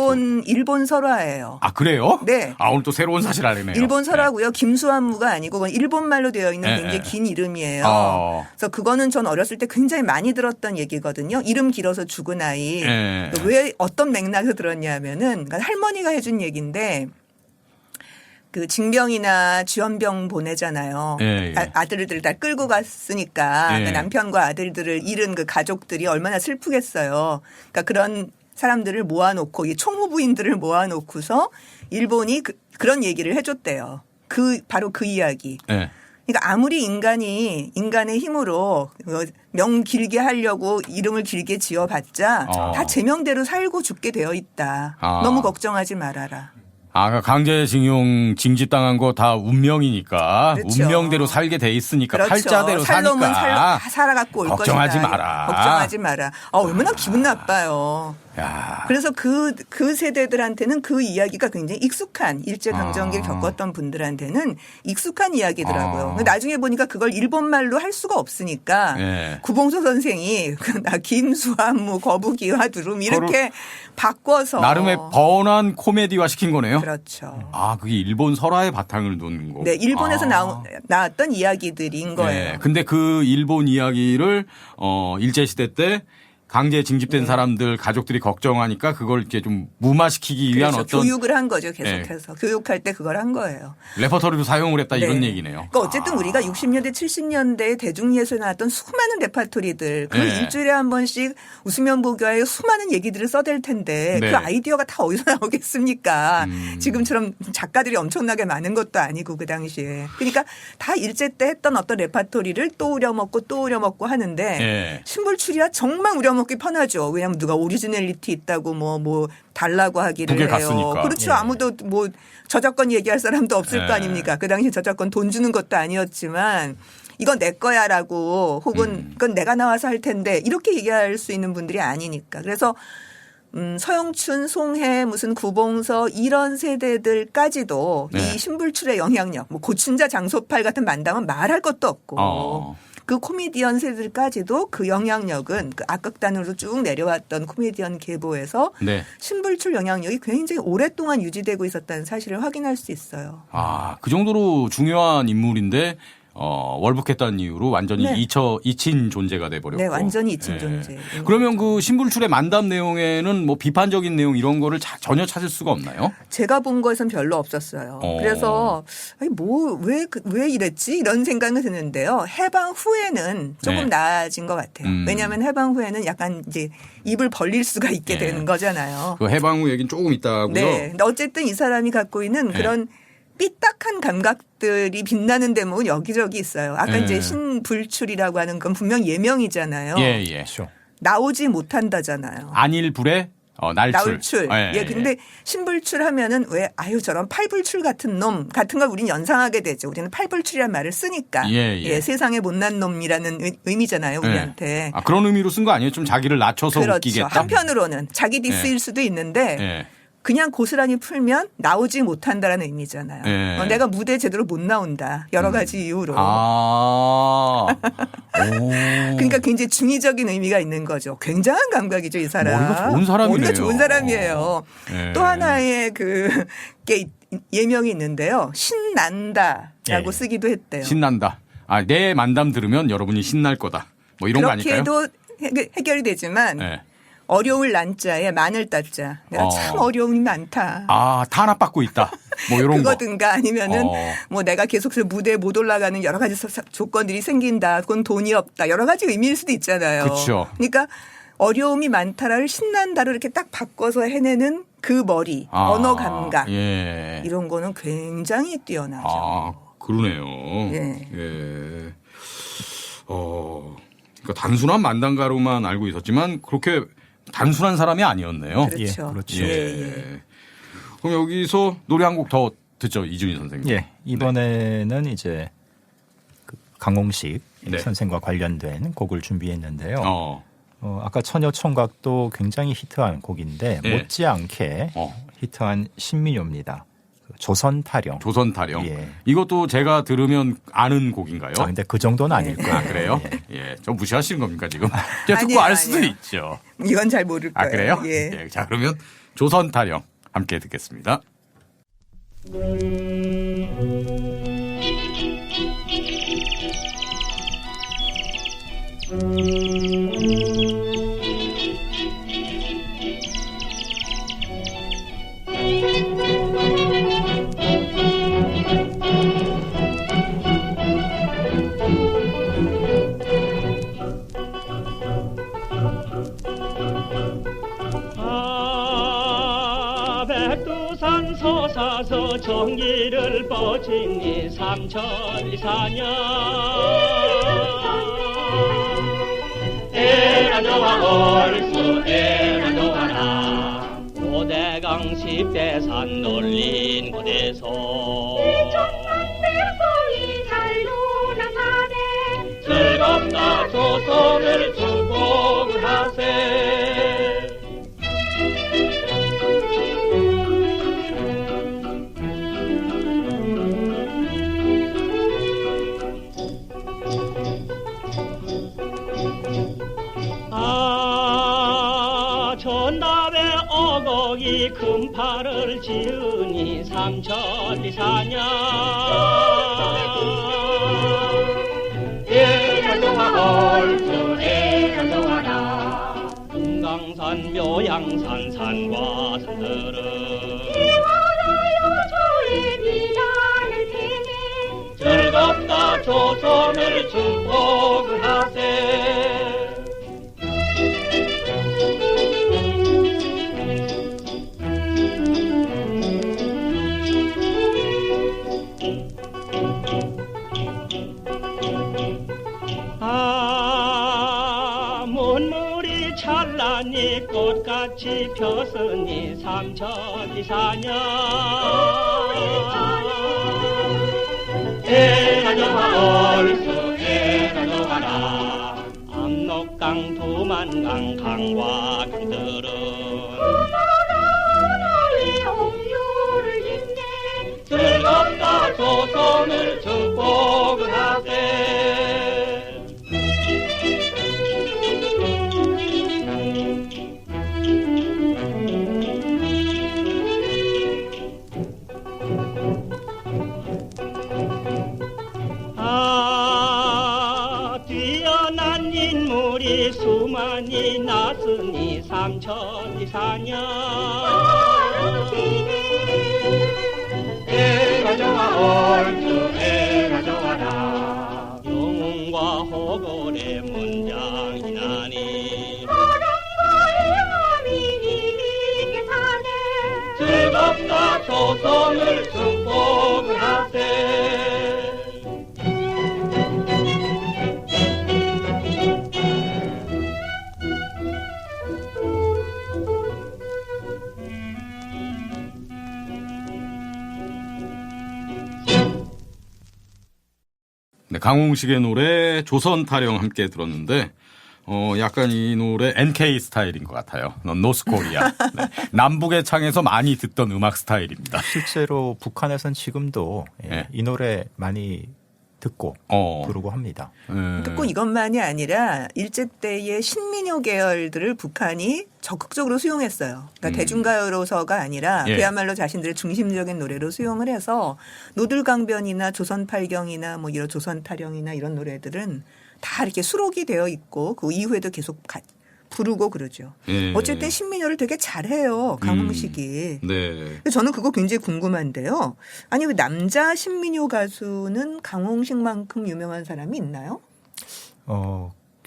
일본 설화예요. 아, 그래요? 네. 아, 오늘 또 새로운 사실 알겠네요. 일본 설화고요. 김수환무가 아니고 그건 일본 말로 되어 있는 네, 굉장히 네. 긴 이름이에요. 그래서 그거는 전 어렸을 때 굉장히 많이 들었던 얘기거든요. 이름 길어서 죽은 아이. 네. 왜 어떤 맥락에서 들었냐면은 그러니까 할머니가 해준 얘기인데 그 징병이나 지원병 보내잖아요. 예, 예. 아들들 다 끌고 갔으니까 예. 그 남편과 아들들을 잃은 그 가족들이 얼마나 슬프겠어요. 그러니까 그런 사람들을 모아놓고 이 총후부인들을 모아놓고서 일본이 그런 얘기를 해줬대요. 바로 그 이야기. 예. 그러니까 아무리 인간의 힘으로 명 길게 하려고 이름을 길게 지어봤자 다 제명대로 살고 죽게 되어 있다. 너무 걱정하지 말아라. 아, 강제징용 징집당한 거 다 운명이니까. 그렇죠. 운명대로 살게 돼 있으니까 그렇죠. 팔자대로 살놈은 사니까. 살아갖고 올 걱정하지 것이다. 마라. 걱정하지 마라. 얼마나 기분 나빠요. 야. 그래서 그 세대들한테는 그 이야기가 굉장히 익숙한 일제강점기를 겪었던 분들한테는 익숙한 이야기더라고요. 근데 나중에 보니까 그걸 일본말로 할 수가 없으니까 예. 구봉서 선생이 김수환무 거북이와 두름 이렇게 바꿔서 나름의 번한 코미디화 시킨 거네요. 그렇죠. 아, 그게 일본 설화의 바탕을 둔 거고. 네, 일본에서 나왔던 이야기들인 거예요. 네, 근데 그 일본 이야기를 일제시대 때 강제 징집된 사람들 가족들이 걱정하니까 그걸 이렇게 좀 무마시키기 위한 그렇죠. 어떤 교육을 한 거죠. 계속해서. 교육할 때 그걸 한 거예요. 레퍼토리로 사용을 했다 이런 네. 얘기네요. 그러니까 어쨌든 우리가 60년대 70년대에 대중예술에 나왔던 수많은 레파토리들 그 네. 일주일에 한 번씩 웃으면 보기와의 수많은 얘기들을 써댈 텐데 네. 그 아이디어가 다 어디서 나오겠습니까? 지금처럼 작가들이 엄청나게 많은 것도 아니고 그 당시에. 그러니까 다 일제 때 했던 어떤 레파토리를 또 우려먹고 하는데 네. 신불출이야 정말 우려먹기 편하죠. 왜냐하면 누가 오리지널리티 있다고 뭐 달라고 하기를 북에 해요. 갔으니까. 그렇죠. 예. 아무도 뭐 저작권 얘기할 사람도 없을 네. 거 아닙니까? 그 당시 저작권 돈 주는 것도 아니었지만 이건 내 거야라고 혹은 그건 내가 나와서 할 텐데 이렇게 얘기할 수 있는 분들이 아니니까. 그래서 서영춘, 송해, 무슨 구봉서 이런 세대들까지도 네. 이 신불출의 영향력, 뭐 고춘자 장소팔 같은 만담은 말할 것도 없고 그 코미디언 세대들까지도 그 영향력은 그 악극단으로 쭉 내려왔던 코미디언 계보에서 네. 신불출 영향력이 굉장히 오랫동안 유지되고 있었다는 사실을 확인할 수 있어요. 아, 그 정도로 중요한 인물인데 월북했다는 이유로 완전히 네. 잊힌 존재가 돼버렸고. 네, 완전히 잊힌 존재. 그러면 그 신불출의 만담 내용에는 뭐 비판적인 내용 이런 거를 전혀 찾을 수가 없나요? 제가 본 것은 별로 없었어요. 그래서 아니 왜 이랬지 이런 생각이 드는데요. 해방 후에는 조금 네. 나아진 것 같아요. 왜냐하면 해방 후에는 약간 이제 입을 벌릴 수가 있게 네. 되는 거잖아요. 그 해방 후 얘기는 조금 있다고요. 네. 근데 어쨌든 이 사람이 갖고 있는 네. 그런 삐딱한 감각들이 빛나는 대목은 여기저기 있어요. 아까 네. 이제 신불출이라고 하는 건 분명 예명이잖아요. 예, 예. 그렇죠. 나오지 못한다잖아요. 안일불에 날출. 나울출. 예, 근데 신불출 하면은 왜 아유 저런 팔불출 같은 놈 같은 걸 우리는 연상하게 되죠. 우리는 팔불출이라는 말을 쓰니까. 예. 세상에 못난 놈이라는 의미잖아요, 우리한테. 아, 그런 의미로 쓴 거 아니에요? 좀 자기를 낮춰서 그렇죠. 웃기겠다. 한편으로는 자기 디스일 수도 있는데 그냥 고스란히 풀면 나오지 못한다라는 의미잖아요. 내가 무대에 제대로 못 나온다. 여러 가지 이유로. 그러니까 굉장히 중의적인 의미가 있는 거죠. 굉장한 감각이죠, 이 사람. 머리가 좋은 사람이네요. 머리가 좋은 사람이에요. 또 하나의 게 예명이 있는데요. 신난다라고 쓰기도 했대요. 신난다. 아, 내 만담 들으면 여러분이 신날 거다. 뭐 이런 거 아닐까요? 그렇게도 해결이 되지만 어려울 난자에 마늘 따자. 내가 참 어려움이 많다. 아, 탄압받고 있다. 뭐 이런 그거든가 아니면은 뭐 내가 계속해서 무대에 못 올라가는 여러 가지 조건들이 생긴다. 그건 돈이 없다. 여러 가지 의미일 수도 있잖아요. 그렇죠. 그러니까 어려움이 많다를 신난다로 이렇게 딱 바꿔서 해내는 그 머리, 언어 감각 이런 거는 굉장히 뛰어나죠. 아, 그러네요. 그러니까 단순한 만담가로만 알고 있었지만 그렇게 단순한 사람이 아니었네요. 그렇죠. 그렇죠. 그럼 여기서 노래 한 곡 더 듣죠, 이준희 선생님. 이번에는 이제 강홍식 선생과 관련된 곡을 준비했는데요. 아까 처녀총각도 굉장히 히트한 곡인데 못지않게 히트한 신민요입니다. 조선타령. 조선타령. 이것도 제가 들으면 아는 곡인가요? 근데 그 정도는 아닐 거예요. 아, 그래요? 좀 무시하시는 겁니까, 지금? 제가 듣고 알 수도 있죠. 이건 잘 모를 거예요. 아, 그래요? 자, 그러면 조선타령 함께 듣겠습니다. 백두산 솟아서 정기를 뻗으니 삼천리사년 에라 좋아 얼쑤 에라 좋아라 오대강 십대산 놀린 곳에서 이천만대송이 잘 노는 산에 즐겁다 조선을 축복을 하세 전남의 어곡이 금파를 지으니 삼천리사년 에라 좋아 얼쑤 에라 좋아라 금강산 묘양산 산과 산들은 이와라요 저의 비단을 팽에 즐겁다 조선을 축복을 하세 문물이 찬란히 꽃같이 폈으니 삼천리사년 에라 좋아 얼쑤 에라 좋아라 압록강 두만강 강과 강들은 나의 옥류를 입네 즐겁다 조선을 축복을 하세 뛰어난 인물이 수많이 났으니 삼천리사년 에라 좋아 얼쑤 에라 좋아라 영웅과 호걸의 문장이 나니 사랑과 힘이 이기게 사네 즐겁다 조선을 축복을 하세 강홍식의 노래 조선 타령 함께 들었는데 약간 이 노래 NK 스타일인 것 같아요. 노스코리아. 네. 남북의 창에서 많이 듣던 음악 스타일입니다. 실제로 북한에선 지금도 네. 이 노래 많이 듣고 부르고 합니다. 듣고 이것만이 아니라 일제 때의 신민요 계열들을 북한이 적극적으로 수용했어요. 그러니까 대중가요로서가 아니라 예. 그야말로 자신들의 중심적인 노래로 수용을 해서 노들강변이나 조선팔경이나 뭐 이런 조선타령이나 이런 노래들은 다 이렇게 수록이 되어 있고 그 이후에도 계속 부르고 그러죠. 예. 어쨌든 신민요를 되게 잘해요. 강홍식이. 네. 저는 그거 굉장히 궁금한데요. 아니 왜 남자 신민요 가수는 강홍식만큼 유명한 사람이 있나요?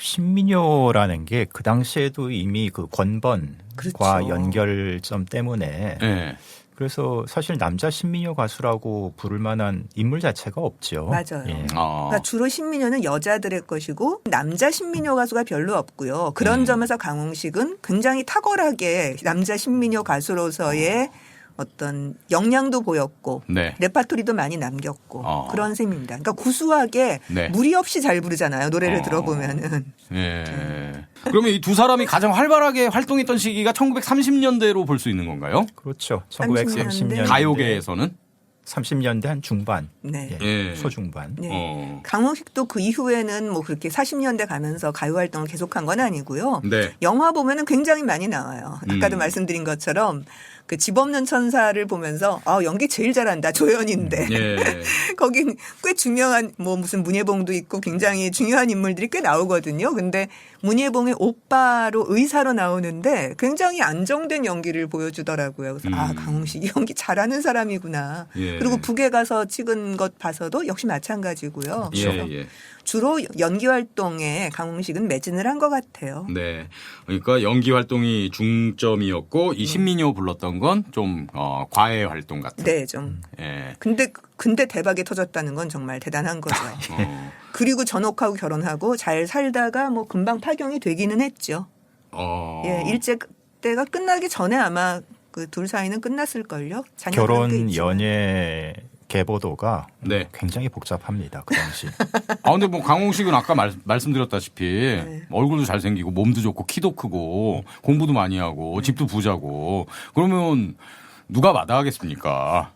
신민요라는 게 그 당시에도 이미 그 권번과 그렇죠. 연결점 때문에 네. 그래서 사실 남자 신민요 가수라고 부를 만한 인물 자체가 없죠. 맞아요. 예. 그러니까 주로 신민요는 여자들의 것이고 남자 신민요 가수가 별로 없고요. 그런 점에서 강홍식은 굉장히 탁월하게 남자 신민요 가수로서의 어떤 역량도 보였고 네. 레파토리도 많이 남겼고 그런 셈입니다. 그러니까 구수하게 네. 무리 없이 잘 부르잖아요. 노래를 들어보면은. 예. 그러면 이 두 사람이 가장 활발하게 활동했던 시기가 1930년대로 볼 수 있는 건가요? 그렇죠. 30년대. 1930년대 가요계에서는? 30년대 한 중반, 네. 예. 소중반. 네. 강홍식도 그 이후에는 뭐 그렇게 40년대 가면서 가요 활동을 계속한 건 아니고요. 네. 영화 보면은 굉장히 많이 나와요. 아까도 말씀드린 것처럼 그 집 없는 천사를 보면서 연기 제일 잘한다 조연인데 예. 거긴 꽤 중요한 뭐 무슨 문예봉도 있고 굉장히 중요한 인물들이 꽤 나오거든요. 근데 문예봉의 오빠로 의사로 나오는데 굉장히 안정된 연기를 보여주더라고요. 그래서 강홍식이 연기 잘하는 사람이구나. 예. 그리고 북에 가서 찍은 것 봐서도 역시 마찬가지고요. 예, 그래서 예. 주로 연기 활동에 강홍식은 매진을 한 것 같아요. 네. 그러니까 연기 활동이 중점이었고 이 신민요 불렀던 건 좀 과외 활동 같은. 네, 좀. 예. 근데 대박이 터졌다는 건 정말 대단한 거죠. 그리고 전옥하고 결혼하고 잘 살다가 뭐 금방 파경이 되기는 했죠. 예, 일제 때가 끝나기 전에 아마 그 둘 사이는 끝났을걸요. 결혼 연애 계보도가 네. 굉장히 복잡합니다. 그 당시. 근데 뭐 강홍식은 아까 말씀드렸다시피 얼굴도 잘생기고 몸도 좋고 키도 크고 공부도 많이 하고 집도 부자고 그러면 누가 마다하겠습니까?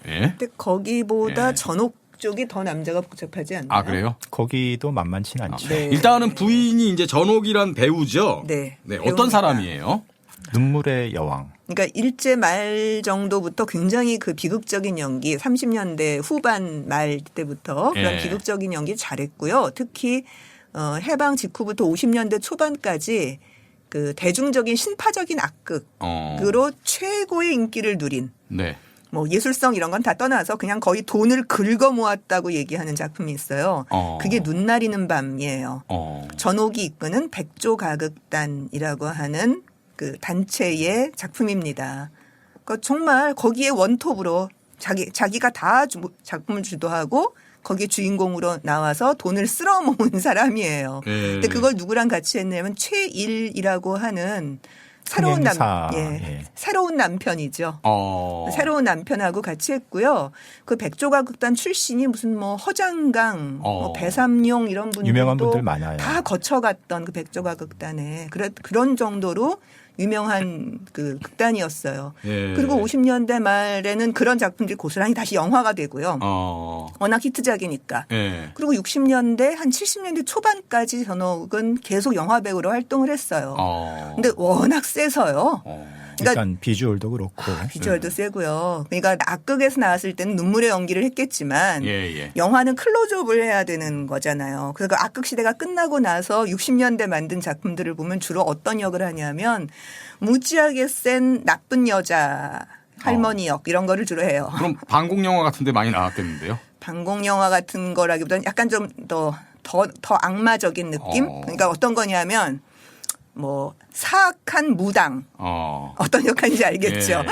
예? 근데 거기보다 예. 전옥 쪽이 더 남자가 복잡하지 않나요? 아, 그래요? 거기도 만만치는 않죠. 네. 일단은 부인이 이제 전옥이란 배우죠? 네. 어떤 배우입니다. 사람이에요? 눈물의 여왕. 그러니까 일제 말 정도부터 굉장히 그 비극적인 연기 30년대 후반 말 때부터 그런 예. 비극적인 연기 잘했고요. 특히 해방 직후부터 50년대 초반까지 그 대중적인 신파적인 악극으로 최고의 인기를 누린 네. 뭐 예술성 이런 건 다 떠나서 그냥 거의 돈을 긁어 모았다고 얘기하는 작품이 있어요. 그게 눈 나리는 밤이에요. 전옥이 이끄는 백조가극단이라고 하는 그 단체의 작품입니다. 그러니까 정말 거기에 원톱으로 자기가 다 작품을 주도하고 거기에 주인공으로 나와서 돈을 쓸어 모은 사람이에요. 근데 그걸 누구랑 같이 했냐면 최일이라고 하는 새로운 새로운 남편이죠. 새로운 남편하고 같이 했고요. 그 백조가극단 출신이 무슨 뭐 허장강, 뭐 배삼룡 이런 분들도 유명한 분들 많아요. 다 거쳐갔던 그 백조가극단에 그런 정도로 유명한 그 극단이었어요. 예. 그리고 50년대 말에는 그런 작품들이 고스란히 다시 영화가 되고요. 워낙 히트작이니까. 예. 그리고 60년대 한 70년대 초반까지 전옥은 계속 영화 배우로 활동을 했어요. 근데 워낙 세서요. 그러니까 일단 비주얼도 그렇고. 비주얼도 세고요. 그러니까 악극에서 나왔을 때는 눈물의 연기를 했겠지만 예. 영화는 클로즈업을 해야 되는 거잖아요. 그래서 악극 시대가 끝나고 나서 60년대 만든 작품들을 보면 주로 어떤 역을 하냐면 무지하게 센 나쁜 여자 할머니 역 이런 거를 주로 해요. 그럼 방공 영화 같은 데 많이 나왔겠는데요? 방공 영화 같은 거라기보다는 약간 좀 더 악마적인 느낌? 그러니까 어떤 거냐면 뭐 사악한 무당 어떤 역할인지 알겠죠. 예.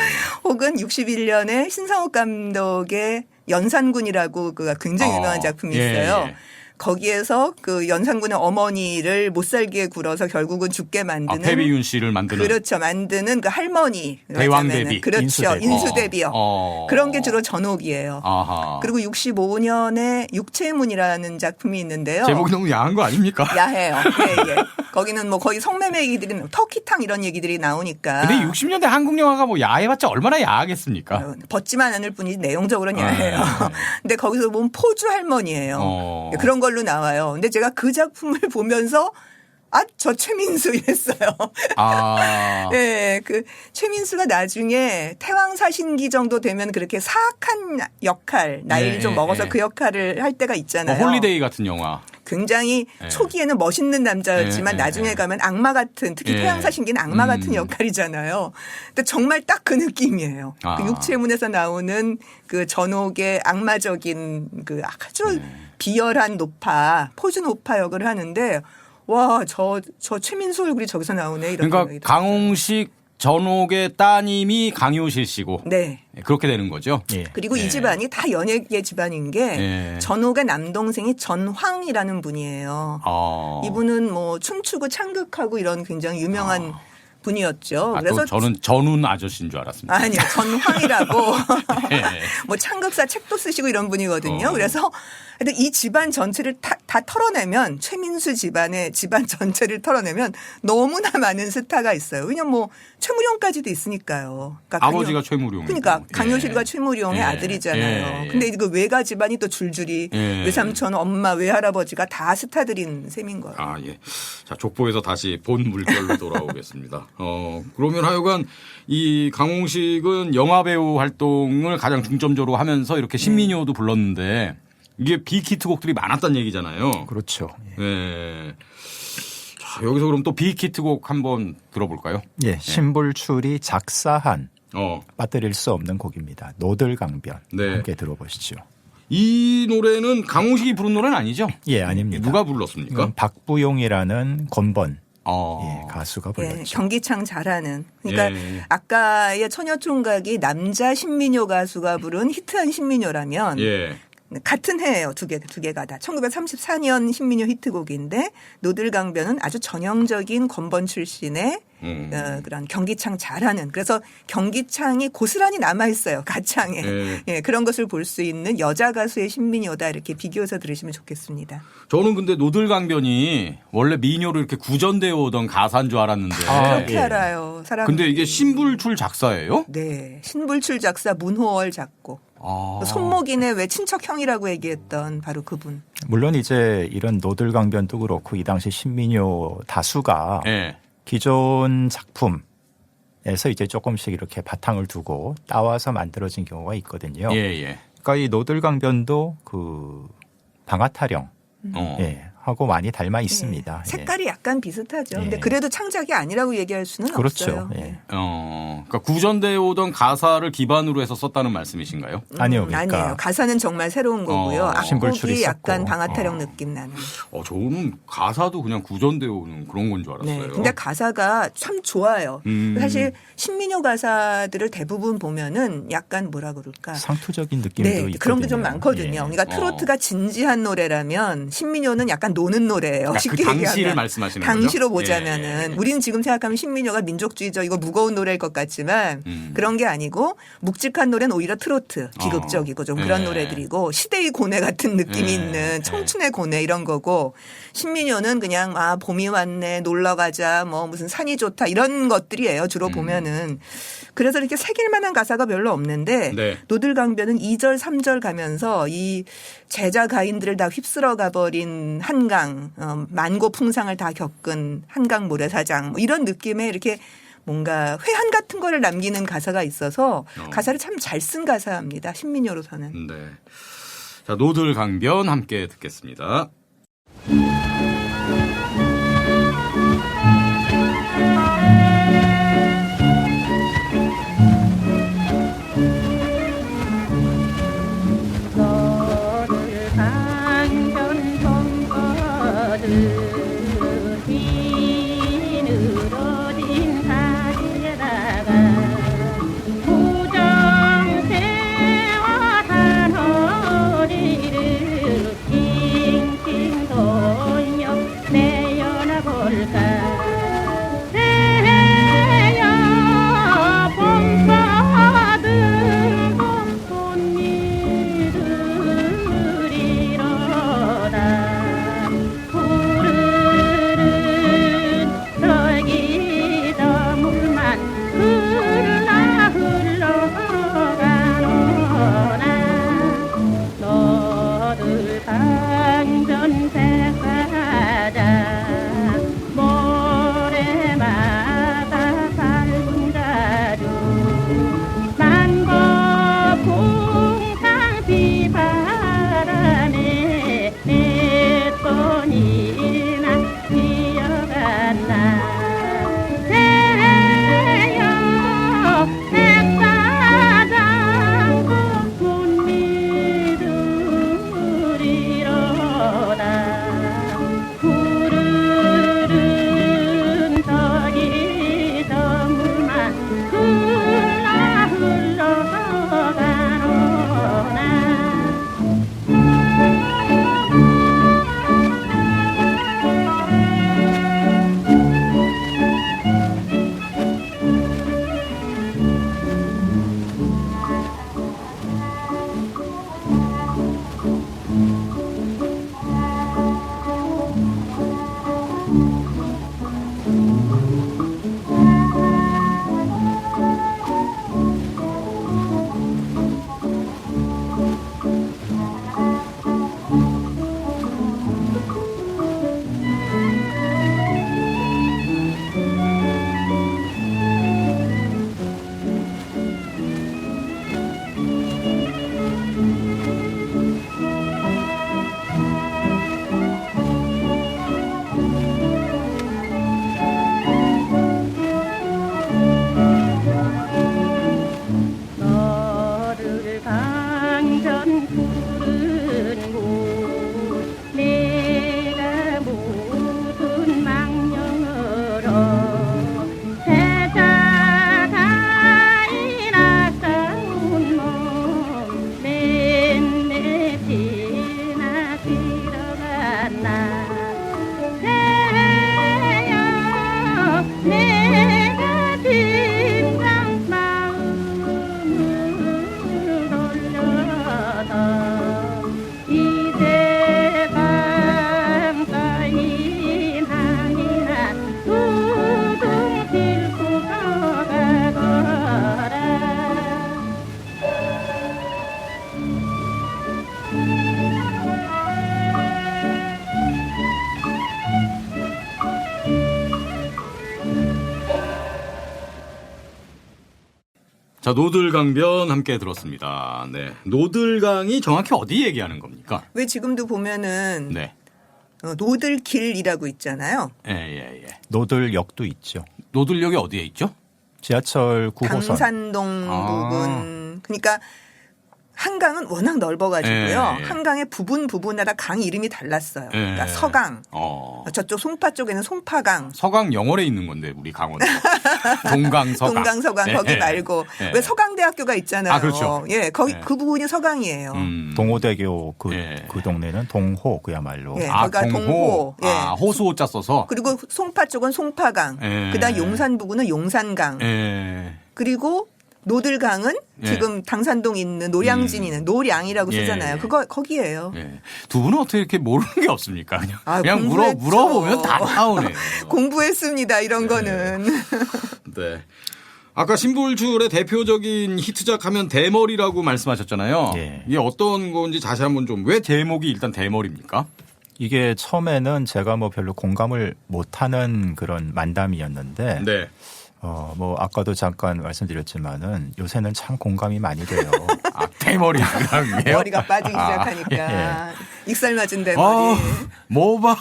혹은 61년에 신상옥 감독의 연산군이라고 그 굉장히 유명한 작품이 있어요. 거기에서 그 연산군의 어머니를 못 살게 굴어서 결국은 죽게 만드는 패비윤 씨를 만드는 그렇죠. 만드는 그 할머니 대왕대비. 그렇죠. 인수대비. 인수대비요. 그런 게 주로 전옥이에요. 아하. 그리고 65년에 육체문이라는 작품이 있는데요. 제목이 너무 야한 거 아닙니까? 야해요. 예, 예. 거기는 뭐 거의 성매매 얘기들이 터키탕 이런 얘기들이 나오니까. 근데 60년대 한국 영화가 뭐 야해봤자 얼마나 야하겠습니까? 벗지만 않을 뿐이지 내용적으로는 야해요. 근데 거기서 보면 포주 할머니예요. 그런 걸로 나와요. 근데 제가 그 작품을 보면서 저 최민수 이랬어요. 네, 그 최민수가 나중에 태왕사신기 정도 되면 그렇게 사악한 역할, 나이를 좀 먹어서 그 역할을 할 때가 있잖아요. 홀리데이 같은 영화. 굉장히 초기에는 멋있는 남자였지만 나중에 가면 악마 같은, 특히 태양사신기는 악마 같은 역할이잖아요. 근데 정말 딱 그 느낌이에요. 그 육체문에서 나오는 그 전옥의 악마적인 그 아주 비열한 노파, 포주 노파 역을 하는데 와, 저 최민수 얼굴이 저기서 나오네 이런 그러니까 생각이 들었어요. 강홍식 전옥의 따님이 강효실 씨고. 네. 그렇게 되는 거죠. 예. 그리고 이 집안이 다 연예계 집안인 게 전옥의 남동생이 전황이라는 분이에요. 이분은 뭐 춤추고 창극하고 이런 굉장히 유명한 분이었죠. 그래서 저는 전운 아저씨인 줄 알았습니다. 아니요, 전황이라고 뭐 창극사 책도 쓰시고 이런 분이거든요. 그래서 이 집안 전체를 다 털어내면 최민수 집안의 집안 전체를 털어내면 너무나 많은 스타가 있어요. 왜냐면 뭐 최무룡까지도 있으니까요. 그러니까 아버지가 최무룡. 그러니까 강효실과 최무룡의 아들이잖아요. 근데 그 외가 집안이 또 줄줄이 외삼촌, 엄마, 외할아버지가 다 스타들인 셈인 거예요. 예. 자, 족보에서 다시 본 물결로 돌아오겠습니다. 그러면 하여간 이 강홍식은 영화배우 활동을 가장 중점적으로 하면서 이렇게 신민요도 불렀는데 이게 빅히트곡들이 많았다는 얘기잖아요. 그렇죠. 예. 자, 여기서 그럼 또 빅히트곡 한번 들어볼까요? 예, 신불출이 작사한 빠뜨릴 수 없는 곡입니다. 노들강변. 네. 함께 들어보시죠. 이 노래는 강홍식이 부른 노래는 아니죠? 예, 아닙니다. 누가 불렀습니까? 박부용이라는 건번 가수가 불렀죠. 경기창 잘하는. 그러니까 아까의 처녀총각이 남자 신민요 가수가 부른 히트한 신민요라면 같은 해예요. 두 개가 다. 1934년 신민요 히트곡인데 노들강변은 아주 전형적인 건번 출신의 그런 경기창 잘하는. 그래서 경기창이 고스란히 남아있어요. 가창에. 그런 것을 볼 수 있는 여자 가수의 신민요다 이렇게 비교해서 들으시면 좋겠습니다. 저는 근데 노들강변이 원래 민요로 이렇게 구전되어 오던 가사인 줄 알았는데. 그렇게 알아요. 근데 이게 신불출 작사예요? 네. 신불출 작사 문호월 작곡. 손목인의 왜 친척형이라고 얘기했던 바로 그분. 물론 이제 이런 노들강변도 그렇고 이 당시 신민요 다수가 기존 작품에서 이제 조금씩 이렇게 바탕을 두고 따와서 만들어진 경우가 있거든요. 그러니까 이 노들강변도 그 방아타령 하고 많이 닮아 있습니다. 색깔이 약간 비슷하죠. 근데 그래도 창작이 아니라고 얘기할 수는 없어요. 그러니까 구전되어 오던 가사를 기반으로 해서 썼다는 말씀이신가요? 아니요. 그러니까 아니에요. 가사는 정말 새로운 거고요. 악곡이 약간 썼고. 방아타령 느낌 나는. 저는 가사도 그냥 구전되어 오는 그런 건 줄 알았어요. 네. 근데 가사가 참 좋아요. 사실 신민요 가사들을 대부분 보면은 약간 뭐라 그럴까. 상투적인 느낌도 있거든요. 그런 게 좀 많거든요. 그러니까 트로트가 진지한 노래라면 신민요는 약간 노는 노래예요. 그러니까 쉽게 그 당시를 얘기하면. 말씀하시는 당시로 거죠? 보자면은 우리는 지금 생각하면 신민요가 민족주의적이고 무거운 노래일 것 같지만 그런 게 아니고 묵직한 노래는 오히려 트로트 비극적이고 좀 그런 노래들이고 시대의 고뇌 같은 느낌이 있는 청춘의 고뇌 이런 거고 신민요는 그냥 봄이 왔네 놀러 가자 뭐 무슨 산이 좋다 이런 것들이에요. 주로 보면은. 그래서 이렇게 새길 만한 가사가 별로 없는데 노들강변은 2절 3절 가면서 이 제자 가인들을 다 휩쓸어 가버린 한강 만고풍상을 다 겪은 한강 모래사장 뭐 이런 느낌의 이렇게 뭔가 회한 같은 거를 남기는 가사가 있어서 가사를 참 잘 쓴 가사입니다. 신민요로서는. 네. 자, 노들강변 함께 듣겠습니다. 싱싱 자, 노들강변 함께 들었습니다. 네. 노들강이 정확히 어디 얘기하는 겁니까? 왜 지금도 보면은 네. 노들길이라고 있잖아요. 예. 노들역도 있죠. 노들역이 어디에 있죠? 지하철 9호선. 당산동 부분. 그러니까 한강은 워낙 넓어가지고요. 예. 한강의 부분마다 강 이름이 달랐어요. 그러니까 예. 서강. 저쪽 송파 쪽에는 송파강. 서강 영월에 있는 건데 우리 강원도. 동강서강. 동강서강 거기 예. 말고 예. 왜 서강대학교가 있잖아요. 아, 그렇죠. 예, 거기 예. 그 부분이 서강이에요. 동호대교 예. 그 동네는 동호 그야말로. 예. 아, 거기가 동호. 예. 아, 호수호자 써서. 그리고 송파 쪽은 송파강. 예. 그다음 용산 부근은 용산강. 예. 그리고 노들강은 예. 지금 당산동 있는 노량진 있는 노량이라고 예. 쓰잖아요. 그거 거기예요. 예. 두 분은 어떻게 이렇게 모르는 게 없습니까? 그냥, 아, 그냥 공부했죠. 물어보면 다 나오네요. 공부했습니다. 이런 거는. 네. 아까 신불출의 대표적인 히트작 하면 대머리라고 말씀하셨잖아요. 예. 이게 어떤 건지 자세히 한번 좀, 왜 제목이 일단 대머리입니까? 이게 처음에는 제가 뭐 별로 공감을 못하는 그런 만담이었는데 네. 뭐 아까도 잠깐 말씀드렸지만은 요새는 참 공감이 많이 돼요. 아, 대머리라고요? 머리가 빠지기 시작하니까. 익살 맞은 대머리. 모발.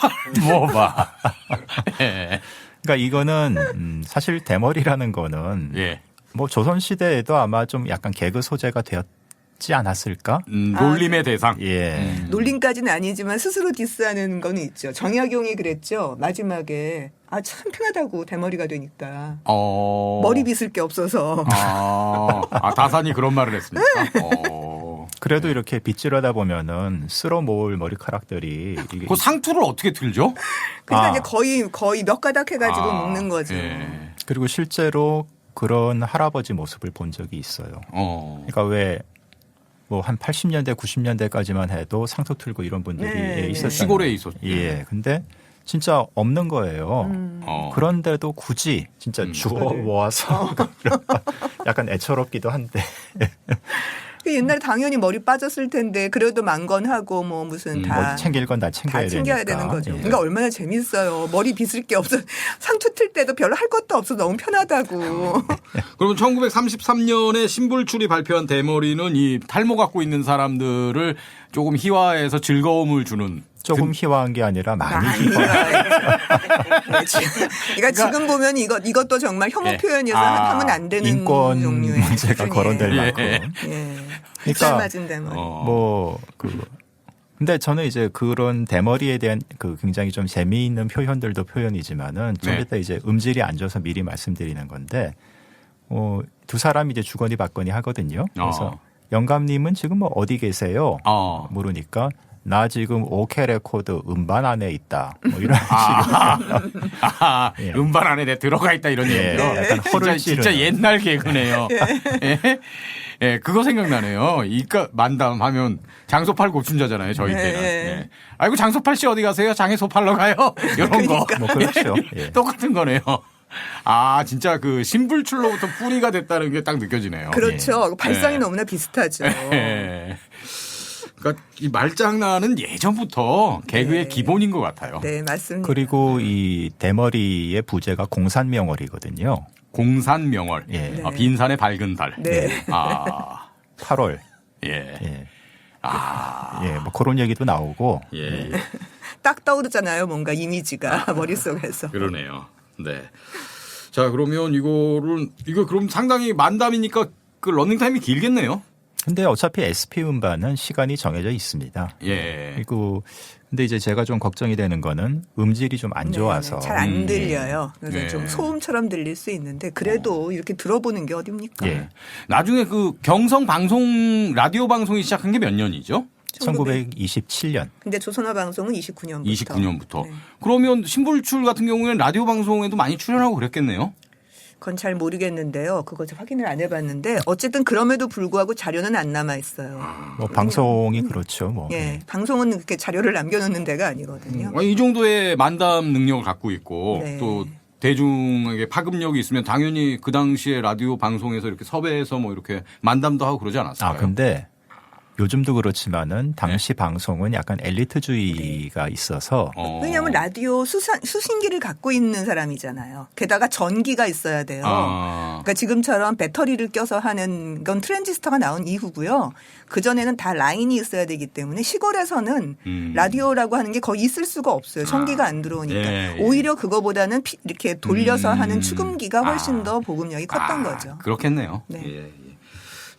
예. 그러니까 이거는 사실 대머리라는 거는 예. 뭐 조선 시대에도 아마 좀 약간 개그 소재가 되었지 않았을까? 놀림의 대상. 예. 놀림까지는 아니지만 스스로 디스하는 거는 있죠. 정약용이 그랬죠. 마지막에 참 편하다고 대머리가 되니까. 머리 빗을 게 없어서. 다산이 그런 말을 했습니까? 그래도 이렇게 빗질하다 보면은 쓸어 모을 머리카락들이 이게 그 상투를 어떻게 틀죠? 그러니까 이제 거의 몇 가닥 해가지고 묶는 거죠. 예. 그리고 실제로 그런 할아버지 모습을 본 적이 있어요. 그러니까 왜 뭐 한 80년대, 90년대까지만 해도 상투 틀고 이런 분들이 네. 있었잖아요. 시골에 있었죠. 예. 근데 진짜 없는 거예요. 그런데도 굳이 진짜 주워 모아서 약간 애처롭기도 한데. 옛날에 당연히 머리 빠졌을 텐데 그래도 망건하고 뭐 무슨 다 뭐 챙길 건 다 챙겨야 챙겨야 되니까. 되는 거죠. 예. 그러니까 얼마나 재밌어요. 머리 빗을 게 없어. 상투 틀 때도 별로 할 것도 없어 너무 편하다고. 그러면 1933년에 신불출이 발표한 대머리는 이 탈모 갖고 있는 사람들을 조금 희화해서 즐거움을 주는. 조금 희화한 게 아니라 많이 희화. 그러니까 지금 보면 이것도 정말 혐오 표현이어서 하면 안 되는 인권 종류의 문제가 수준이에요. 거론될 예. 만큼. 예. 그러니까 맞은 대머리. 근데 저는 이제 그런 대머리에 대한 그 굉장히 좀 재미있는 표현들도 표현이지만은 좀 네. 이따 이제 음질이 안 좋아서 미리 말씀드리는 건데 두 사람이 이제 주거니 받거니 하거든요. 그래서 영감님은 지금 뭐 어디 계세요? 물으니까 나 지금 오케 레코드 음반 안에 있다. 뭐 이런 식으로. 예. 음반 안에 내 들어가 있다 이런 얘기예요. 약간 허를 진짜 찌르는. 옛날 개그네요. 예. 예, 그거 생각나네요. 이까 만담 하면 장소팔 고춘자잖아요. 저희 때는. 예. 아이고 장소팔 씨 어디 가세요? 장에소 팔러 가요. 이런 거. 뭐 그렇죠. 예. 똑같은 거네요. 진짜 그 신불출로부터 뿌리가 됐다는 게 딱 느껴지네요. 그렇죠. 발상이 예. 너무나 비슷하죠. 예. 그러니까 이 말장난은 예전부터 개그의 기본인 것 같아요. 네, 맞습니다. 그리고 이 대머리의 부제가 공산명월이거든요. 공산명월. 예. 빈산의 밝은 달. 네. 8월. 예. 예. 예, 뭐 그런 얘기도 나오고. 예. 딱 떠오르잖아요. 뭔가 이미지가 머릿속에서. 그러네요. 네. 자, 그러면 이거 그럼 상당히 만담이니까 그 러닝타임이 길겠네요. 근데 어차피 SP 음반은 시간이 정해져 있습니다. 예. 그리고 근데 이제 제가 좀 걱정이 되는 거는 음질이 좀 안 좋아서 잘 안 들려요. 그래서 네. 좀 소음처럼 들릴 수 있는데 그래도 이렇게 들어보는 게 어딥니까? 예. 나중에 그 경성 방송 라디오 방송이 시작한 게 몇 년이죠? 1927년. 근데 조선화 방송은 29년부터. 29년부터. 네. 그러면 신불출 같은 경우에는 라디오 방송에도 많이 출연하고 그랬겠네요. 그건 잘 모르겠는데요. 그거 확인을 안 해봤는데 어쨌든 그럼에도 불구하고 자료는 안 남아 있어요. 뭐 방송이 그렇죠. 뭐. 예, 방송은 그렇게 자료를 남겨놓는 데가 아니거든요. 이 정도의 만담 능력을 갖고 있고 네. 또 대중에게 파급력이 있으면 당연히 그 당시에 라디오 방송에서 이렇게 섭외해서 뭐 이렇게 만담도 하고 그러지 않았을까요? 근데 요즘도 그렇지만은 당시 방송은 약간 엘리트주의가 있어서 왜냐하면 라디오 수신기를 갖고 있는 사람이잖아요. 게다가 전기가 있어야 돼요. 그러니까 지금처럼 배터리를 껴서 하는 건 트랜지스터가 나온 이후고요. 그전에는 다 라인이 있어야 되기 때문에 시골에서는 라디오라고 하는 게 거의 있을 수가 없어요. 전기가 안 들어오니까. 예. 오히려 그거보다는 이렇게 돌려서 하는 축음기가 훨씬 더 보급력이 컸던 거죠. 그렇겠네요. 네. 예, 예.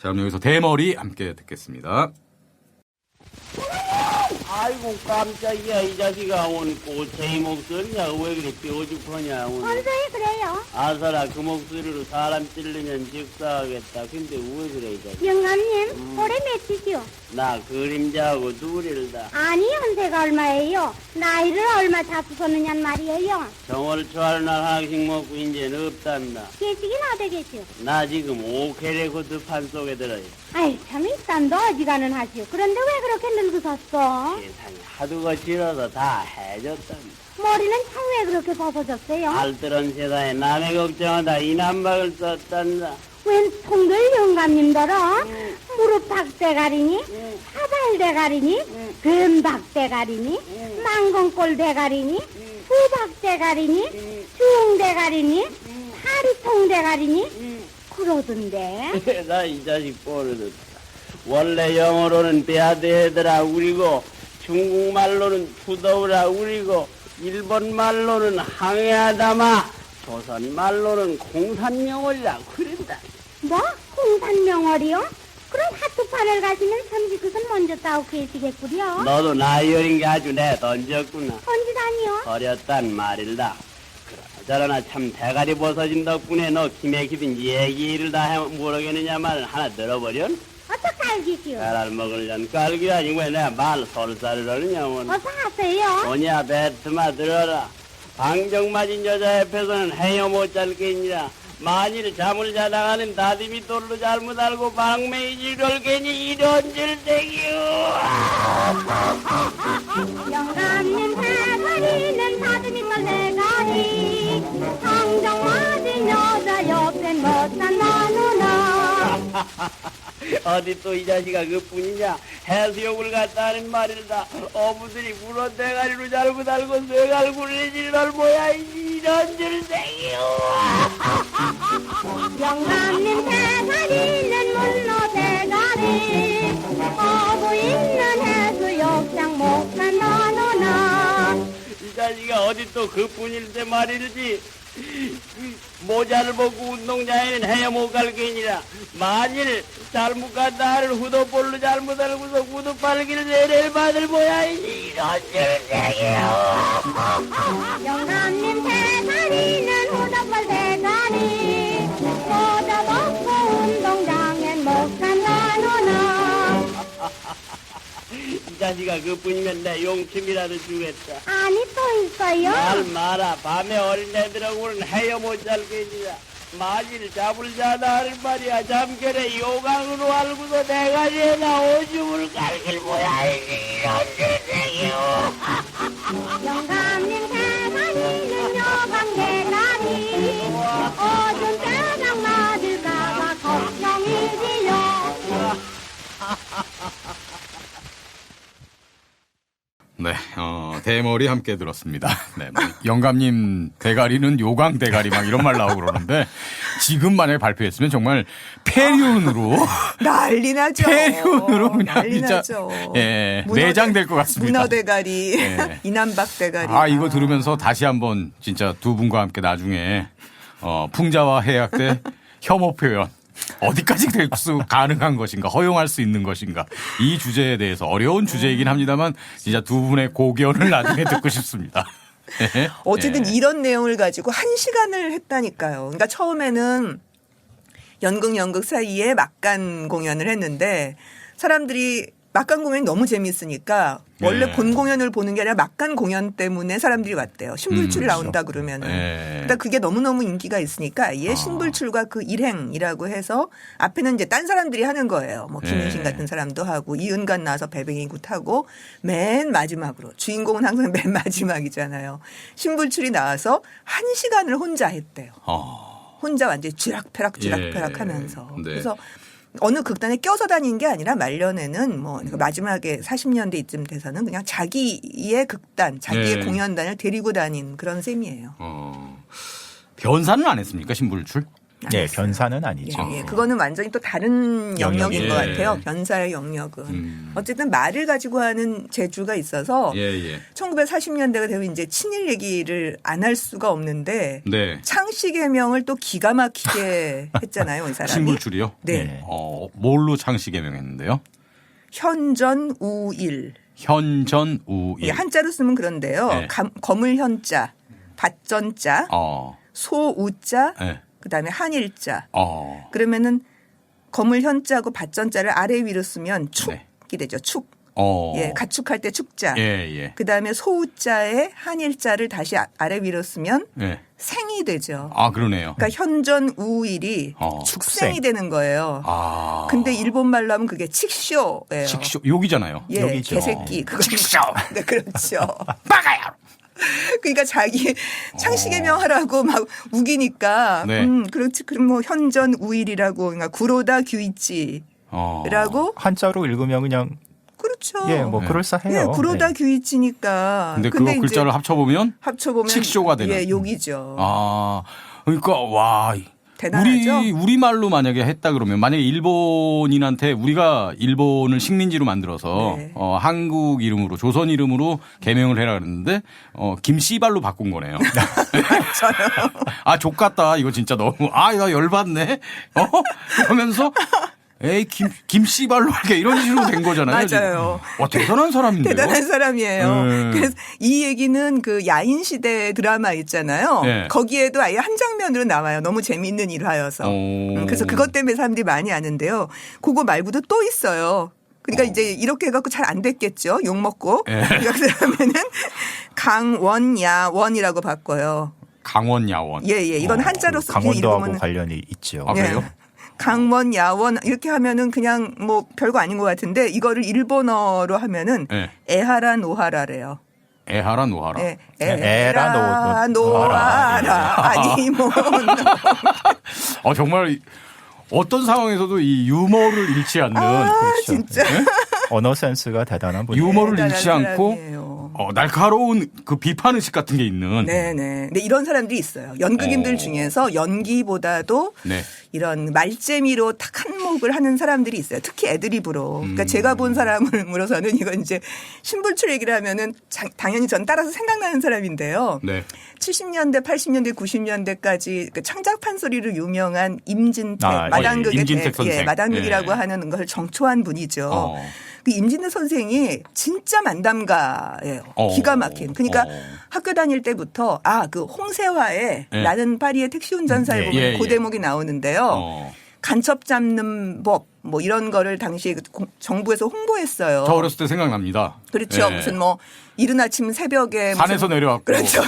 자, 그럼 여기서 대머리 함께 듣겠습니다. 아이고 깜짝이야 이 자식아 오늘 꼬챙이 목소리냐 왜 그래 뾰족하냐 오늘 언제 그래요? 아서라 그 목소리로 사람 찌르면 즉사하겠다 근데 왜 그래 이 자식 영감님, 올해 몇이죠? 나 그림자하고 둘이다 아니, 연세가 얼마예요? 나이를 얼마 잡수셨느냔 말이에요. 정월 초할 날 한식 먹고 이제는 없단다 계시긴 어디겠죠? 나 지금 5캐레 코트 판 속에 들어요 아이, 참 일단도 어지간은 하시오. 그런데 왜 그렇게 늙으셨어? 세상에 하도 거칠어서 다 해졌단다 머리는 참 왜 그렇게 벗어졌어요? 알뜰한 세상에 남의 걱정하다 이남박을 썼단다 웬 통들 영감님더러 무릎 박대가리니 사발대가리니 금박대가리니 망건골대가리니 후박대가리니 중대가리니 파리통대가리니 그러던데. 나 이 자식 뽀르졌다 원래 영어로는 베아드헤드라 우리고 중국말로는 푸더우라 우리고 일본말로는 항해하다마 조선말로는 공산명월이라 그런다 뭐? 공산명월이요? 그럼 하트판을 가시면 삼지 그것은 먼저 따오 계시겠구려. 너도 나이 어린 게 아주 내 던졌구나 언제다니요? 어렸단 말일다 그러나 참 대가리 벗어진 덕분에 너 기맥히든 얘기를 다 해 모르겠느냐 말을 하나 들어버련? 어떻게 알기시오? 까랄 먹으려는 깔기 아니고 왜 내 말 솔살을 하느냐 오늘 어서 하세요. 뭐냐 배트마 들어라 방정 맞은 여자 옆에서는 헤어 못 잘겠니라 만일 잠을 자다가는 다듬이 돌로 잘못 알고 방맹이지를 괜히 이런 줄 대기요 영감님 대가리는 사드니까 대가리 방정 맞은 여자 옆엔 못산 나누나. 어디 또 이 자식아 그뿐이냐 해수욕을 갔다 하는 말이다 어부들이 물어 대가리로 잘못 알고 뇌갈 굴리지를 뭐야 이런 줄 대기요 영감님 대가리는 물로 대가리 어부 있는 해수욕장 못산 나누나. 이 자식아 어디 또 그뿐일세 말이지 모자를 벗고 운동장에는 헤어 못 갈 게니라 만일 잘못 갔다 하는 후도볼로 잘못 알고서 후도 빨기를 내릴 받을 모양이지 이런 줄 대기요 영감님 대가리는 후다벌 대가리 모자 벗고 운동장엔 못산 나누나. 이 자식아 그뿐이면 내 용침이라도 주겠다 아니 또 있어요? 말 마라 밤에 어린애들하고는 헤어 못 잘게니라 만일 잡을 자다 하는 말이야 잠결에 요강으로 알고서 대가리에다 오줌을 갈길 모양이지 이런 줄 대기요 영감님 대가리는 여방 대가리 어준 대장 맞을까봐 걱정이지요. 네, 대머리 함께 들었습니다. 네, 뭐 영감님 대가리는 요강 대가리 막 이런 말 나오고 그러는데 지금 만약에 발표했으면 정말 폐륜으로 난리 나죠. 폐륜으로 그냥 난리 진짜 나죠. 예, 내장될 것 같습니다. 문어 대가리, 예. 이남박 대가리. 아, 이거 들으면서 다시 한번 진짜 두 분과 함께 나중에 풍자와 해약 때 혐오 표현 어디까지 대수 가능한 것인가, 허용할 수 있는 것인가, 이 주제에 대해서 어려운 주제이긴 합니다만 진짜 두 분의 고견을 나중에 듣고 싶습니다. 어쨌든 예. 이런 내용을 가지고 1시간을 했다니까요. 그러니까 처음에는 연극 사이에 막간 공연을 했는데 사람들이 막간 공연이 너무 재밌으니까 원래 네. 본 공연을 보는 게 아니라 막간 공연 때문에 사람들이 왔대요. 신불출이 그렇죠. 나온다 그러면은. 네. 그러니까 그게 너무너무 인기가 있으니까 이 신불출과 그 일행이라고 해서 앞에는 이제 딴 사람들이 하는 거예요. 뭐 김윤신 네. 같은 사람도 하고 이은간 나와서 배뱅이구 타고 맨 마지막으로 주인공은 항상 맨 마지막이잖아요. 신불출이 나와서 1시간을 혼자 했대요. 혼자 완전히 쥐락펴락 하면서. 네. 그래서 어느 극단에 껴서 다닌 게 아니라 말년에는 뭐 마지막에 40년대 이쯤 돼서는 그냥 자기의 극단, 자기의 네. 공연단을 데리고 다닌 그런 셈이에요. 변사는 안 했습니까? 신불출? 네, 변사는 아니죠. 예, 그거는 완전히 또 다른 영역인 영역이에요. 것 같아요. 변사의 영역은. 어쨌든 말을 가지고 하는 재주가 있어서 예. 1940년대가 되면 이제 친일 얘기를 안 할 수가 없는데 네. 창씨개명을 또 기가 막히게 했잖아요. 이 사람이. 신불출이요? 네. 뭘로 창씨 개명했는데요? 현전우일. 현전우일. 예, 한자로 쓰면 그런데요. 네. 거물 현자, 밭전자, 소우자, 네. 그다음에 한일자. 어. 그러면은 거물 현자하고 밭전자를 아래 위로 쓰면 축이 네. 되죠. 축. 어. 예, 가축할 때 축자. 예. 그다음에 소우자에 한일자를 다시 아래 위로 쓰면 예. 생이 되죠. 아, 그러네요. 그러니까 현전우일이 축생이 축생. 되는 거예요. 아. 근데 일본 말로 하면 그게 칙쇼예요. 칙쇼 욕이잖아요. 예, 욕이죠. 개새끼. 칙쇼. 네, 그렇죠. 빠가요. 그러니까 자기 창씨개명하라고 막 우기니까 네. 그렇지. 그럼 뭐 현전우일이라고 그러니까 구로다 규이치라고 한자로 읽으면 그냥 그렇죠. 예, 뭐 네. 그럴싸해요. 예, 구로다 네. 규이치니까. 근데 그거 이제 글자를 합쳐보면 합쳐보면 칙쇼가 되는. 예, 욕이죠. 아, 그러니까 와. 대단하죠. 우리 말로 만약에 했다 그러면 만약에 일본인한테 우리가 일본을 식민지로 만들어서 네. 한국 이름으로 조선 이름으로 개명을 해라 그랬는데 김씨발로 바꾼 거네요. 아, 족같다. 이거 진짜 너무 나 열받네. 그러면서 에이 김씨발로 할게 이런 식으로 된 거잖아요. 맞아요. 와, 대단한 사람인데요. 대단한 사람이에요. 네. 그래서 이 얘기는 그 야인시대 드라마 있잖아요. 네. 거기에도 아예 한 장면으로 나와요. 너무 재미있는 일화여서. 그래서 그것 때문에 사람들이 많이 아는데요. 그거 말고도 또 있어요. 그러니까 이제 이렇게 해갖고 잘 안 됐겠죠. 욕먹고. 그러면은 강원야원이라고 바꿔요. 강원야원. 예. 이건 한자로 쓰기 강원도하고 읽으면 관련이 있죠. 아, 그래요? 강원, 야원 이렇게 하면은 그냥 뭐 별거 아닌 것 같은데 이거를 일본어로 하면은 네. 에하라 노하라래요. 에하라 노하라. 예, 에라 노하라 아니 뭐 정말 어떤 상황에서도 이 유머를 잃지 않는 진짜 언어 센스가 대단한 분이에요. 유머를 대단한 잃지 않고 사람이에요. 날카로운 그 비판 의식 같은 게 있는. 네네. 근데 이런 사람들이 있어요. 연극인들 중에서 연기보다도 네. 이런 말재미로 딱 한몫을 하는 사람들이 있어요. 특히 애드리브로. 그러니까 제가 본 사람으로서는 이건 이제 신불출 얘기를 하면은 당연히 전 따라서 생각나는 사람인데요. 네. 70년대, 80년대, 90년대까지 그 창작판 소리로 유명한 임진택, 아, 마당극의 임진택 선생. 마당극이라고 예. 하는 것을 정초한 분이죠. 그 임진택 선생이 진짜 만담가예요. 기가 막힌. 그러니까 학교 다닐 때부터 그 홍세화의 예. 나는 파리의 택시 운전사에 보면 예. 그 대목이 나오는데요. 간첩 잡는 법 뭐 이런 거를 당시에 정부에서 홍보했어요. 저 어렸을 때 생각납니다. 그렇죠. 예. 무슨 뭐 이른 아침 새벽에 산에서 내려왔고. 그렇죠.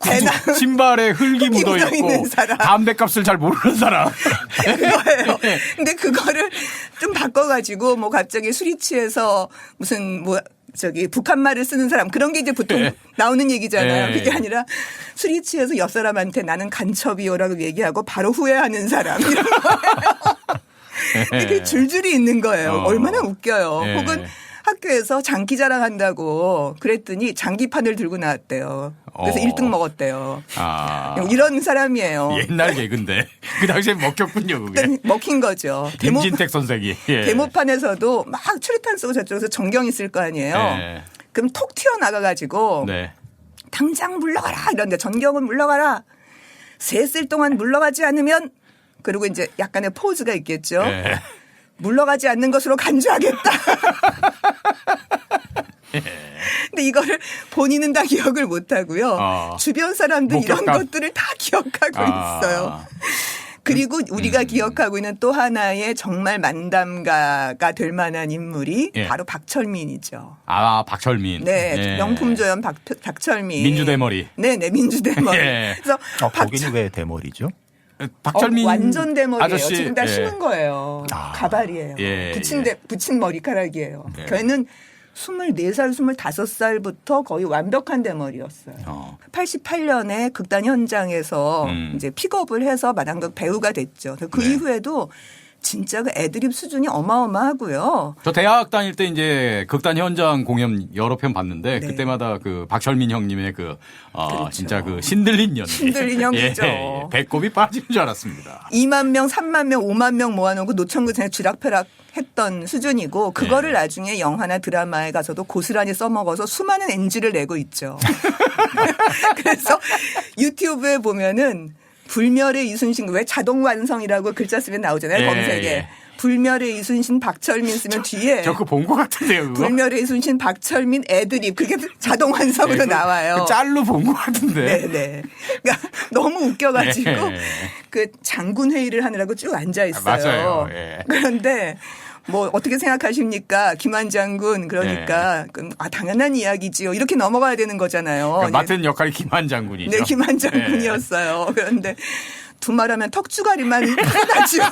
배낭 신발에 흙이 묻어 묻어 있는 있고 사람. 담배값을 잘 모르는 사람. 그거예요. 근데 그거를 좀 바꿔가지고 뭐 갑자기 술이 취해서 무슨 뭐 북한 말을 쓰는 사람 그런 게 이제 보통 나오는 얘기잖아요. 그게 아니라 술이 취해서 옆 사람한테 나는 간첩이요라고 얘기하고 바로 후회하는 사람 이런 거예요. 근데 그게 줄줄이 있는 거예요. 얼마나 웃겨요. 혹은 학교에서 장기 자랑한다고 그랬더니 장기판을 들고 나왔대요. 그래서 1등 먹었대요. 이런 사람이에요. 옛날 개그인데 그 당시에 먹혔군요. 그게. 먹힌 거죠. 임진택 선생이. 예. 데모판에서도 막 추리탄 쓰고 저쪽에서 정경이 쓸 거 아니에요. 그럼 톡 튀어나가가지고 네. 당장 물러가라 이런데 전경은 물러가라. 셋을 동안 물러가지 않으면 그리고 이제 약간의 포즈가 있겠죠. 예. 물러가지 않는 것으로 간주하겠다. 근데 이거를 본인은 다 기억을 못 하고요. 주변 사람들 이런 것들을 다 기억하고 있어요. 그리고 우리가 기억하고 있는 또 하나의 정말 만담가가 될 만한 인물이 바로 박철민이죠. 박철민. 네, 명품 조연 박철민. 민주대머리. 네네, 민주대머리. 그래서 거기는 왜 대머리죠? 박철민 완전 대머리예요. 아저씨. 지금 다 심은 거예요. 가발이에요. 붙인 머리카락이에요. 걔는 24살, 25살부터 거의 완벽한 대머리였어요. 88년에 극단 현장에서 이제 픽업을 해서 마당극 배우가 됐죠. 그 이후에도 진짜 그 애드립 수준이 어마어마하고요. 저 대학 다닐 때 이제 극단 현장 공연 여러 편 봤는데 네. 그때마다 그 박철민 형님의 그렇죠. 진짜 그 신들린 연기. 신들린 연기죠. 예, 배꼽이 빠지는 줄 알았습니다. 2만 명, 3만 명, 5만 명 모아놓고 노천구청에 쥐락펴락 했던 수준이고 그거를 네. 나중에 영화나 드라마에 가서도 고스란히 써먹어서 수많은 NG를 내고 있죠. 그래서 유튜브에 보면은 불멸의 이순신 왜 자동 완성이라고 글자 쓰면 나오잖아요. 예, 검색에. 예. 불멸의 이순신 박철민 쓰면 뒤에 저 그거 본 것 같은데요, 그거? 불멸의 이순신 박철민 애드립 그게 자동 완성으로 나와요. 그 짤로 본 것 같은데. 네네. 그러니까 너무 웃겨가지고 네. 그 장군 회의를 하느라고 쭉 앉아 있어요. 맞아요. 예. 그런데 뭐 어떻게 생각하십니까, 김한 장군? 그러니까 당연한 이야기지요. 이렇게 넘어가야 되는 거잖아요. 그러니까 맡은 역할이 김한 장군이죠. 네, 김한 장군이었어요. 그런데 두말하면 턱주가리만 해가지고.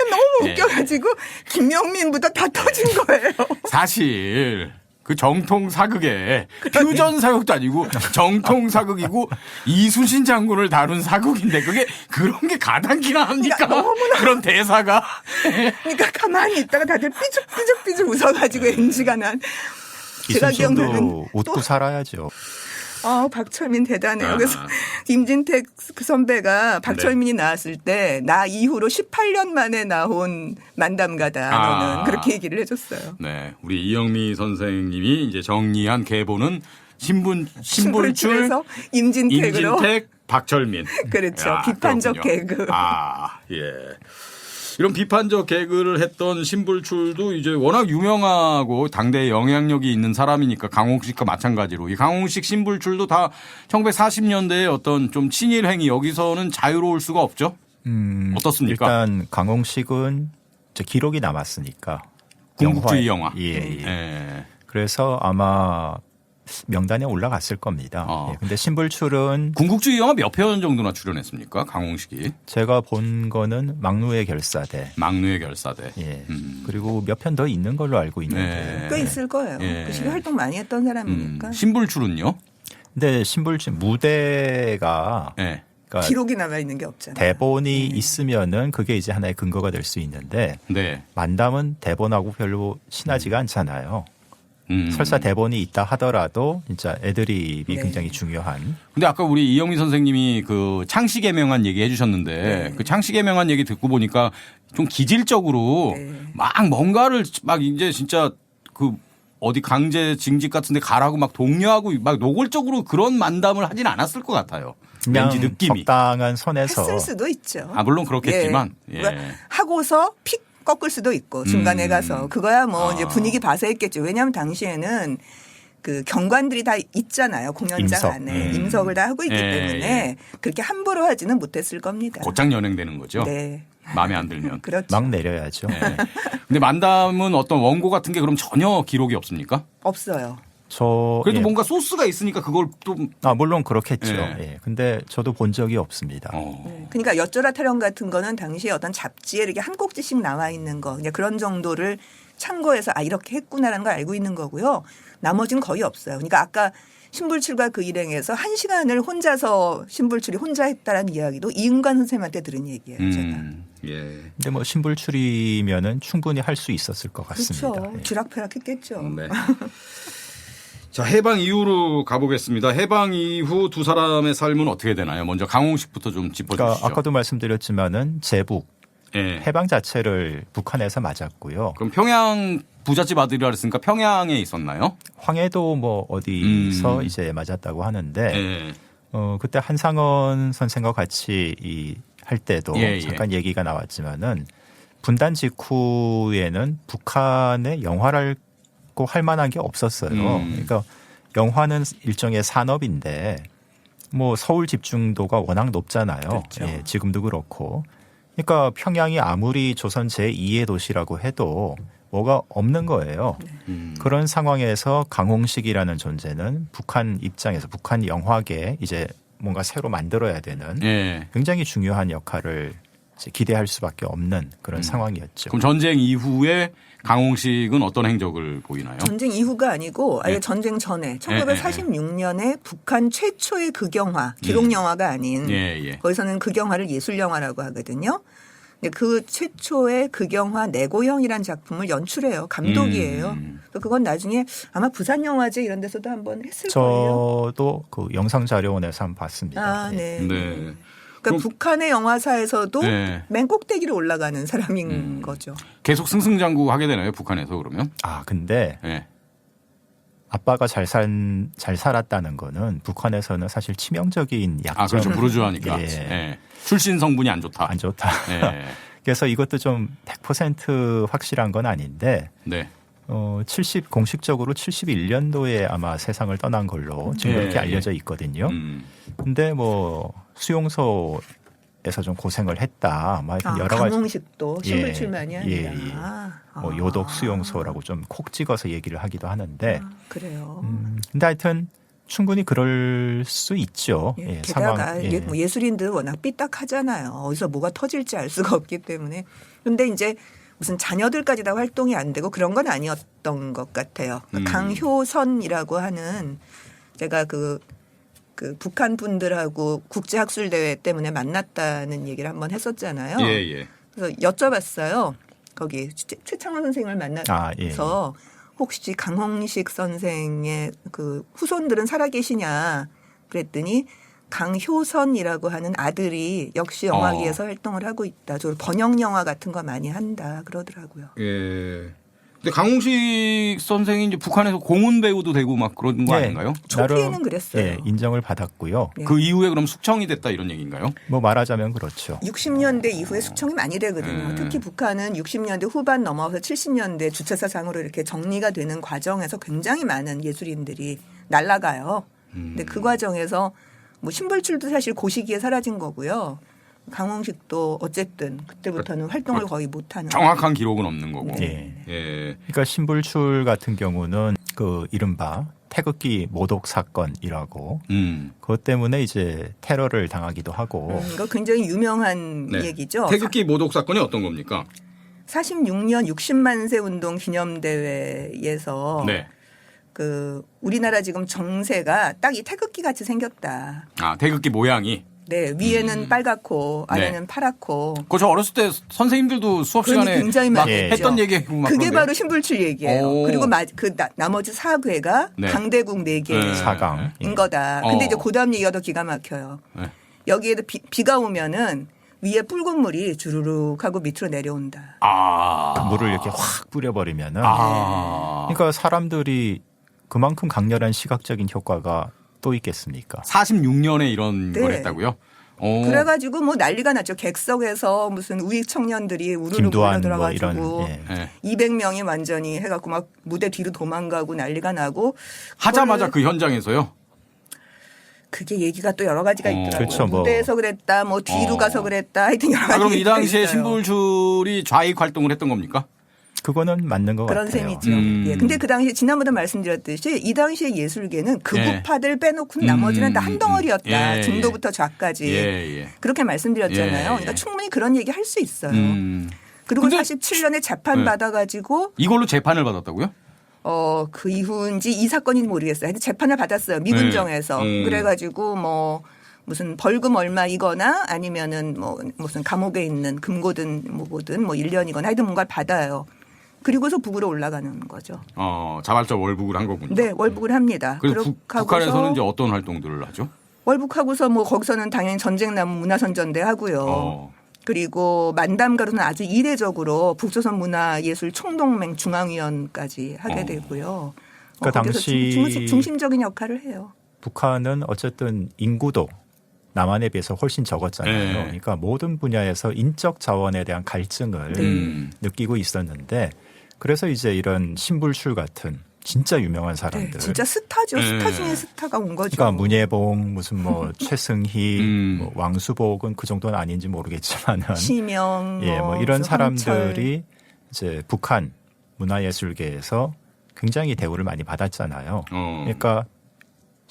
너무 웃겨가지고 김영민보다 다 터진 거예요. 사실 그 정통 사극에 퓨전 사극도 아니고 정통 사극이고 이순신 장군을 다룬 사극인데 그게 그런 게 가당키나 합니까? 그러니까 너무나 그런 대사가. 그러니까 가만히 있다가 다들 삐죽삐죽 웃어가지고 NG가 난. 제가 기억나는 이순신도 웃고 또 살아야죠. 박철민 대단해요. 아. 그래서 김진택 그 선배가 박철민이 나왔을 때 나 이후로 18년 만에 나온 만담가다. 너는 그렇게 얘기를 해줬어요. 네, 우리 이영미 선생님이 이제 정리한 계보는 신불출, 신불출에서 임진택으로. 임진택, 박철민. 그렇죠. 야, 비판적 그렇군요. 개그. 예. 이런 비판적 개그를 했던 신불출도 이제 워낙 유명하고 당대에 영향력이 있는 사람이니까 강홍식과 마찬가지로 이 강홍식 신불출도 다 1940년대의 어떤 좀 친일 행위 여기서는 자유로울 수가 없죠. 어떻습니까? 일단 강홍식은 이제 기록이 남았으니까. 군국주의 영화. 예. 예. 그래서 아마 명단에 올라갔을 겁니다. 예. 근데 신불출은 군국주의 영화 몇 편 정도나 출연했습니까? 강홍식이. 제가 본 거는 막루의 결사대. 막루의 결사대. 예. 그리고 몇 편 더 있는 걸로 알고 있는데. 네. 꽤 있을 거예요. 예. 그 시기 활동 많이 했던 사람이니까. 신불출은요? 근데 신불출 무대가 예. 그러니까 기록이 남아있는 게 없잖아요. 대본이 있으면은 그게 이제 하나의 근거가 될 수 있는데 네. 만담은 대본하고 별로 친하지가 않잖아요. 음. 설사 대본이 있다 하더라도 진짜 애드립이 네. 굉장히 중요한. 근데 아까 우리 이영민 선생님이 그 창씨개명한 얘기 해주셨는데 네. 그 창씨개명한 얘기 듣고 보니까 좀 기질적으로 네. 막 뭔가를 막 이제 진짜 그 어디 강제 징집 같은 데 가라고 막 독려하고 막 노골적으로 그런 만담을 하진 않았을 것 같아요. 그냥 왠지 느낌이. 적당한 선에서 했을 수도 있죠. 물론 그렇겠지만. 예. 그러니까 하고서 픽 꺾을 수도 있고 중간에 가서 그거야 뭐 이제 분위기 봐서 했겠죠. 왜냐하면 당시에는 그 경관들이 다 있잖아요. 공연장 임석. 안에 임석을 다 하고 있기 예, 때문에 그렇게 함부로 하지는 못했을 겁니다. 곧장 연행되는 거죠. 네. 마음에 안 들면. 그렇죠. 막 내려야죠. 예. 근데 만담은 어떤 원고 같은 게 그럼 전혀 기록이 없습니까? 없어요. 그래도 예. 뭔가 소스가 있으니까 그걸 좀. 물론 그렇겠죠. 예. 예. 근데 저도 본 적이 없습니다. 그러니까 여쩌라 타령 같은 거는 당시에 어떤 잡지에 이렇게 한 꼭지씩 나와 있는 거 그냥 그런 정도를 참고해서 이렇게 했구나라는 걸 알고 있는 거고요. 나머지는 거의 없어요. 그러니까 아까 신불출과 그 일행에서 1시간을 혼자서 신불출이 혼자 했다라는 이야기도 이은관 선생님한테 들은 얘기예요. 제가. 예. 근데 뭐 신불출이면은 충분히 할 수 있었을 것 같습니다. 그렇죠. 예. 쥐락펴락 했겠죠. 네. 자, 해방 이후로 가보겠습니다. 해방 이후 두 사람의 삶은 어떻게 되나요? 먼저 강홍식부터 좀 짚어주시죠. 그러니까 아까도 말씀드렸지만은 제북 예. 해방 자체를 북한에서 맞았고요. 그럼 평양 부잣집 아들이라 그랬으니까 평양에 있었나요? 황해도 뭐 어디서 이제 맞았다고 하는데 예. 그때 한상원 선생과 같이 할 때도 예, 예. 잠깐 얘기가 나왔지만은 분단 직후에는 북한의 영화라고 할 만한 게 없었어요. 그러니까 영화는 일종의 산업인데 뭐 서울 집중도가 워낙 높잖아요. 그렇죠. 예, 지금도 그렇고. 그러니까 평양이 아무리 조선 제2의 도시라고 해도 뭐가 없는 거예요. 그런 상황에서 강홍식이라는 존재는 북한 입장에서 북한 영화계 이제 뭔가 새로 만들어야 되는 예. 굉장히 중요한 역할을 이제 기대할 수밖에 없는 그런 상황이었죠. 그럼 전쟁 이후에 강홍식은 어떤 행적을 보이나요? 전쟁 이후가 아니고 아예 네. 전쟁 전에 1946년에 북한 최초의 극영화, 기록 영화가 아닌 예. 거기서는 극영화를 예술 영화라고 하거든요. 근데 그 최초의 극영화 내고형이라는 작품을 연출해요. 감독이에요. 그건 나중에 아마 부산영화제 이런 데서도 한번 했을 거예요. 저도 그 영상자료원에서 한번 봤습니다. 아, 네. 네. 그러니까 북한의 영화사에서도 네. 맨 꼭대기로 올라가는 사람인 거죠. 계속 승승장구 하게 되나요? 북한에서 그러면? 아, 근데 네. 아빠가 잘 살았다는 거는 북한에서는 사실 치명적인 약점. 아, 그렇죠. 부르주아니까. 예. 예. 출신 성분이 안 좋다. 안 좋다. 예. 그래서 이것도 좀 100% 확실한 건 아닌데 네. 공식적으로 71년도에 아마 세상을 떠난 걸로 지금 예, 그렇게 알려져 있거든요. 근데 뭐 수용소에서 좀 고생을 했다. 막 아, 여러 가지 강홍식도 신불출 많이 합니다. 예. 뭐 요독 수용소라고 좀 콕 찍어서 얘기를 하기도 하는데 그래요. 근데 하여튼 충분히 그럴 수 있죠. 예, 예, 게다가 상황. 예. 뭐 예술인들은 워낙 삐딱하잖아요. 어디서 뭐가 터질지 알 수가 없기 때문에. 그런데 이제 무슨 자녀들까지 다 활동이 안 되고 그런 건 아니었던 것 같아요. 그러니까 강효선이라고 하는 제가 그 북한 분들하고 국제학술대회 때문에 만났다는 얘기를 한번 했었잖아요. 예. 그래서 여쭤봤어요. 거기 최창원 선생을 만나서 아, 예. 혹시 강홍식 선생의 그 후손들은 살아계시냐 그랬더니 강효선이라고 하는 아들이 역시 영화계에서 활동을 하고 있다. 저 번역 영화 같은 거 많이 한다 그러더라고요. 예. 근데 강홍식 선생이 이제 북한에서 공훈 배우도 되고 막 그런 거 아닌가요? 초기에는 그랬어요. 예, 인정을 받았고요. 네. 그 이후에 그럼 숙청이 됐다 이런 얘기인가요? 뭐 말하자면 그렇죠. 60년대 이후에 숙청이 많이 되거든요. 특히 북한은 60년대 후반 넘어서 70년대 주체사상으로 이렇게 정리가 되는 과정에서 굉장히 많은 예술인들이 날아가요. 근데 그 과정에서 뭐 신불출도 사실 그 시기에 사라진 거고요. 강홍식도 어쨌든 그때부터는 활동을 거의 못하는. 정확한 기록은 없는 거고. 예. 예. 그러니까 신불출 같은 경우는 그 이른바 태극기 모독 사건이라고 그것 때문에 이제 테러를 당하기도 하고. 이거 굉장히 유명한 네. 얘기죠. 태극기 모독 사건이 어떤 겁니까? 46년 60만세 운동 기념대회에서 네. 그 우리나라 지금 정세가 딱 이 태극기 같이 생겼다. 아, 태극기 모양이. 네, 위에는 빨갛고 아래는 네. 파랗고. 그거 저 어렸을 때 선생님들도 수업 시간에 굉장히 막 많이 했죠. 했던 얘기고 막 그게 그런데요? 바로 신불출 얘기예요. 오. 그리고 나머지 4괴가 네. 강대국 4개인 네. 사강. 거다. 근데 이제 그다음 얘기가 더 기가 막혀요. 네. 여기에도 비가 오면은 위에 붉은 물이 주르륵 하고 밑으로 내려온다. 아. 물을 이렇게 확 뿌려버리면은. 아. 그러니까 사람들이 그만큼 강렬한 시각적인 효과가 또 있겠습니까? 46년에 이런 네. 걸 했다고요? 오. 그래가지고 뭐 난리가 났죠. 객석에서 무슨 우익 청년들이 우르르 김두한 몰려들어가지고 뭐 이런. 예. 네. 200명이 완전히 해갖고 막 무대 뒤로 도망가고 난리가 나고 하자마자 그거를 그 현장에서요? 그게 얘기가 또 여러 가지가 있더라고요. 그렇죠, 뭐. 무대에서 그랬다, 뭐 뒤로 가서 그랬다, 하여튼 여러 가지. 아, 그럼 이 얘기가 당시에 있어요. 신불출이 좌익 활동을 했던 겁니까? 그거는 맞는 것 그런 같아요. 셈이죠. 예. 근데 그 당시에 지난번에 말씀드렸듯이 이 당시에 예술계는 극우파들 빼놓고 나머지는 다 한 덩어리였다. 예, 중도부터 좌까지. 예. 그렇게 말씀드렸잖아요. 예. 그러니까 충분히 그런 얘기 할 수 있어요. 그리고 근데 47년에 재판 네. 받아가지고 이걸로 재판을 받았다고요? 그 이후인지 이 사건인지 모르겠어요. 하여튼 재판을 받았어요. 미군정에서. 그래가지고 뭐 무슨 벌금 얼마이거나 아니면은 뭐 무슨 감옥에 있는 금고든 뭐든 뭐 1년이거나 하여튼 뭔가를 받아요. 그리고서 북으로 올라가는 거죠. 자발적 월북을 한 거군요. 네, 월북을 합니다. 그래서 북한에서는 이제 어떤 활동들을 하죠? 월북하고서 뭐 거기서는 당연히 전쟁나무 문화선전대 하고요. 그리고 만담가로는 아주 이례적으로 북조선 문화예술 총동맹 중앙위원까지 하게 되고요. 그 거기서 당시 중심적인 역할을 해요. 북한은 어쨌든 인구도 남한에 비해서 훨씬 적었잖아요. 네. 그러니까 모든 분야에서 인적 자원에 대한 갈증을 느끼고 있었는데 그래서 이제 이런 신불출 같은 진짜 유명한 사람들. 네, 진짜 스타죠. 스타 중에 스타가 온 거죠. 그러니까 문예봉 무슨 뭐 최승희, 뭐 왕수복은 그 정도는 아닌지 모르겠지만은 시명, 뭐 이런 황철. 사람들이 이제 북한 문화예술계에서 굉장히 대우를 많이 받았잖아요. 그러니까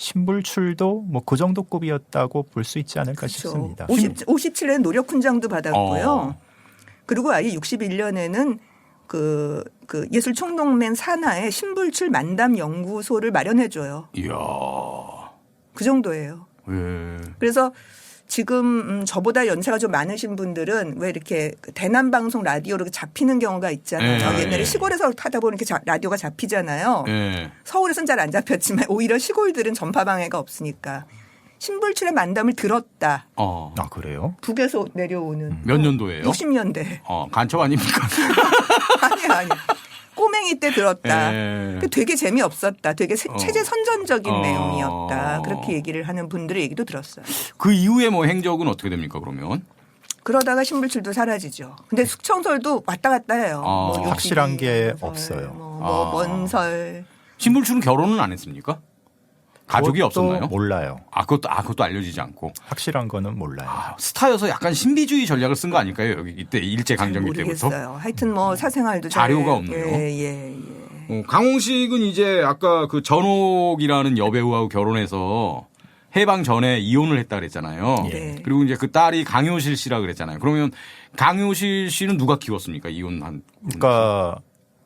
신불출도 뭐 그 정도 급이었다고 볼 수 있지 않을까 싶습니다. 57년에 노력훈장도 받았고요. 그리고 아예 61년에는 그 예술총동맹 산하에 신불출 만담 연구소를 마련해줘요. 이야. 그 정도예요. 예. 그래서 지금 저보다 연세가 좀 많으신 분들은 왜 이렇게 대남방송 라디오로 잡히는 경우가 있잖아요. 예, 옛날에 예. 시골에서 타다 보면 이렇게 라디오가 잡히잖아요. 예. 서울에서는 잘 안 잡혔지만 오히려 시골들은 전파 방해가 없으니까 신불출의 만담을 들었다. 아 그래요? 북에서 내려오는. 몇 년도예요? 60년대. 간첩 아닙니까? 아니. 꼬맹이 때 들었다. 예. 되게 재미없었다. 되게 체제 선전적인 어. 내용이었다. 그렇게 얘기를 하는 분들의 얘기도 들었어요. 그 이후에 뭐 행적은 어떻게 됩니까 그러면? 그러다가 신불출도 사라지죠. 근데 숙청설도 왔다 갔다 해요. 뭐 확실한 게 욕기설, 없어요. 뭐 원설. 신불출은 결혼은 안 했습니까? 가족이 그것도 없었나요? 몰라요. 그것도 알려지지 않고. 확실한 거는 몰라요. 스타여서 약간 신비주의 전략을 쓴 거 아닐까요? 여기 이때 일제 강점기 때부터. 모르겠어요. 하여튼 뭐 사생활도 자료가 없네요. 예. 강홍식은 이제 아까 그 전옥이라는 여배우하고 결혼해서 해방 전에 이혼을 했다 그랬잖아요. 네. 그리고 이제 그 딸이 강효실 씨라 그랬잖아요. 그러면 강효실 씨는 누가 키웠습니까? 이혼한. 그러니까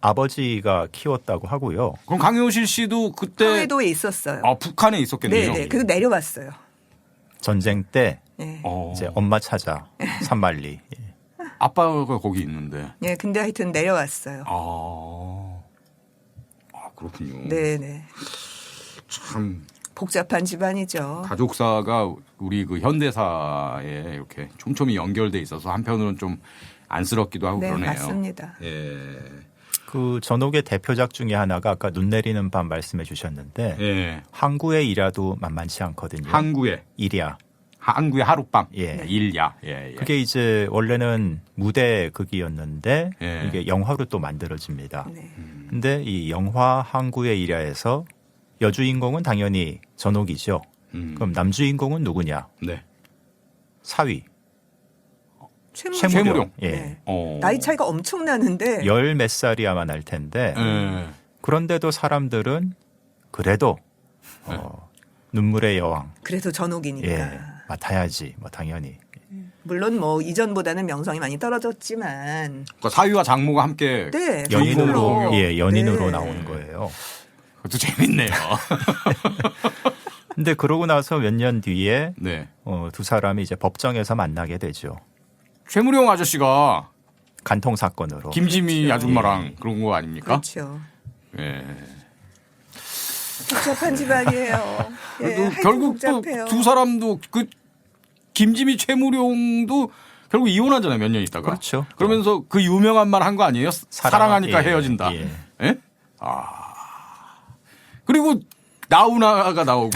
아버지가 키웠다고 하고요. 그럼 강효실 씨도 그때 평해도에 있었어요. 북한에 있었겠네요. 네. 그래서 내려왔어요. 전쟁 때 네. 이제 엄마 찾아 산말리. 아빠가 거기 있는데. 네, 근데 하여튼 내려왔어요. 그렇군요. 네. 참 복잡한 집안이죠. 가족사가 우리 그 현대사에 이렇게 촘촘히 연결돼 있어서 한편으로는 좀 안쓰럽기도 하고 네, 그러네요. 맞습니다. 예. 그 전옥의 대표작 중에 하나가 아까 눈 내리는 밤 말씀해 주셨는데 예. 항구의 일야도 만만치 않거든요. 항구의 하룻밤. 예. 일야. 예. 그게 이제 원래는 무대 극이었는데 예. 이게 영화로 또 만들어집니다. 네. 근데 이 영화 항구의 일야에서 여주인공은 당연히 전옥이죠. 그럼 남주인공은 누구냐? 네. 사위. 최무룡. 예. 네. 어. 나이 차이가 엄청 나는데 열 몇 살이야만 할 텐데 예. 그런데도 사람들은 그래도 눈물의 여왕 그래도 전옥이니까. 예 맡아야지 뭐 당연히 물론 뭐 이전보다는 명성이 많이 떨어졌지만 그러니까 사위와 장모가 함께 네, 연인으로 장모로. 연인으로 네. 나오는 거예요. 그것도 재밌네요. 근데 그러고 나서 몇 년 뒤에 네. 두 사람이 이제 법정에서 만나게 되죠. 최무룡 아저씨가 간통 사건으로. 김지미 아줌마랑 그런 거 아닙니까? 그렇죠. 예. 복잡한 집안이에요. 예, 그래도 하여튼 결국 또 복잡해요. 두 사람도 그 김지미 최무룡도 결국 이혼하잖아요. 몇 년 있다가. 그렇죠. 그러면서 그 유명한 말 한 거 아니에요? 사랑하니까 예, 헤어진다. 예. 예? 그리고 나훈아가 나오고.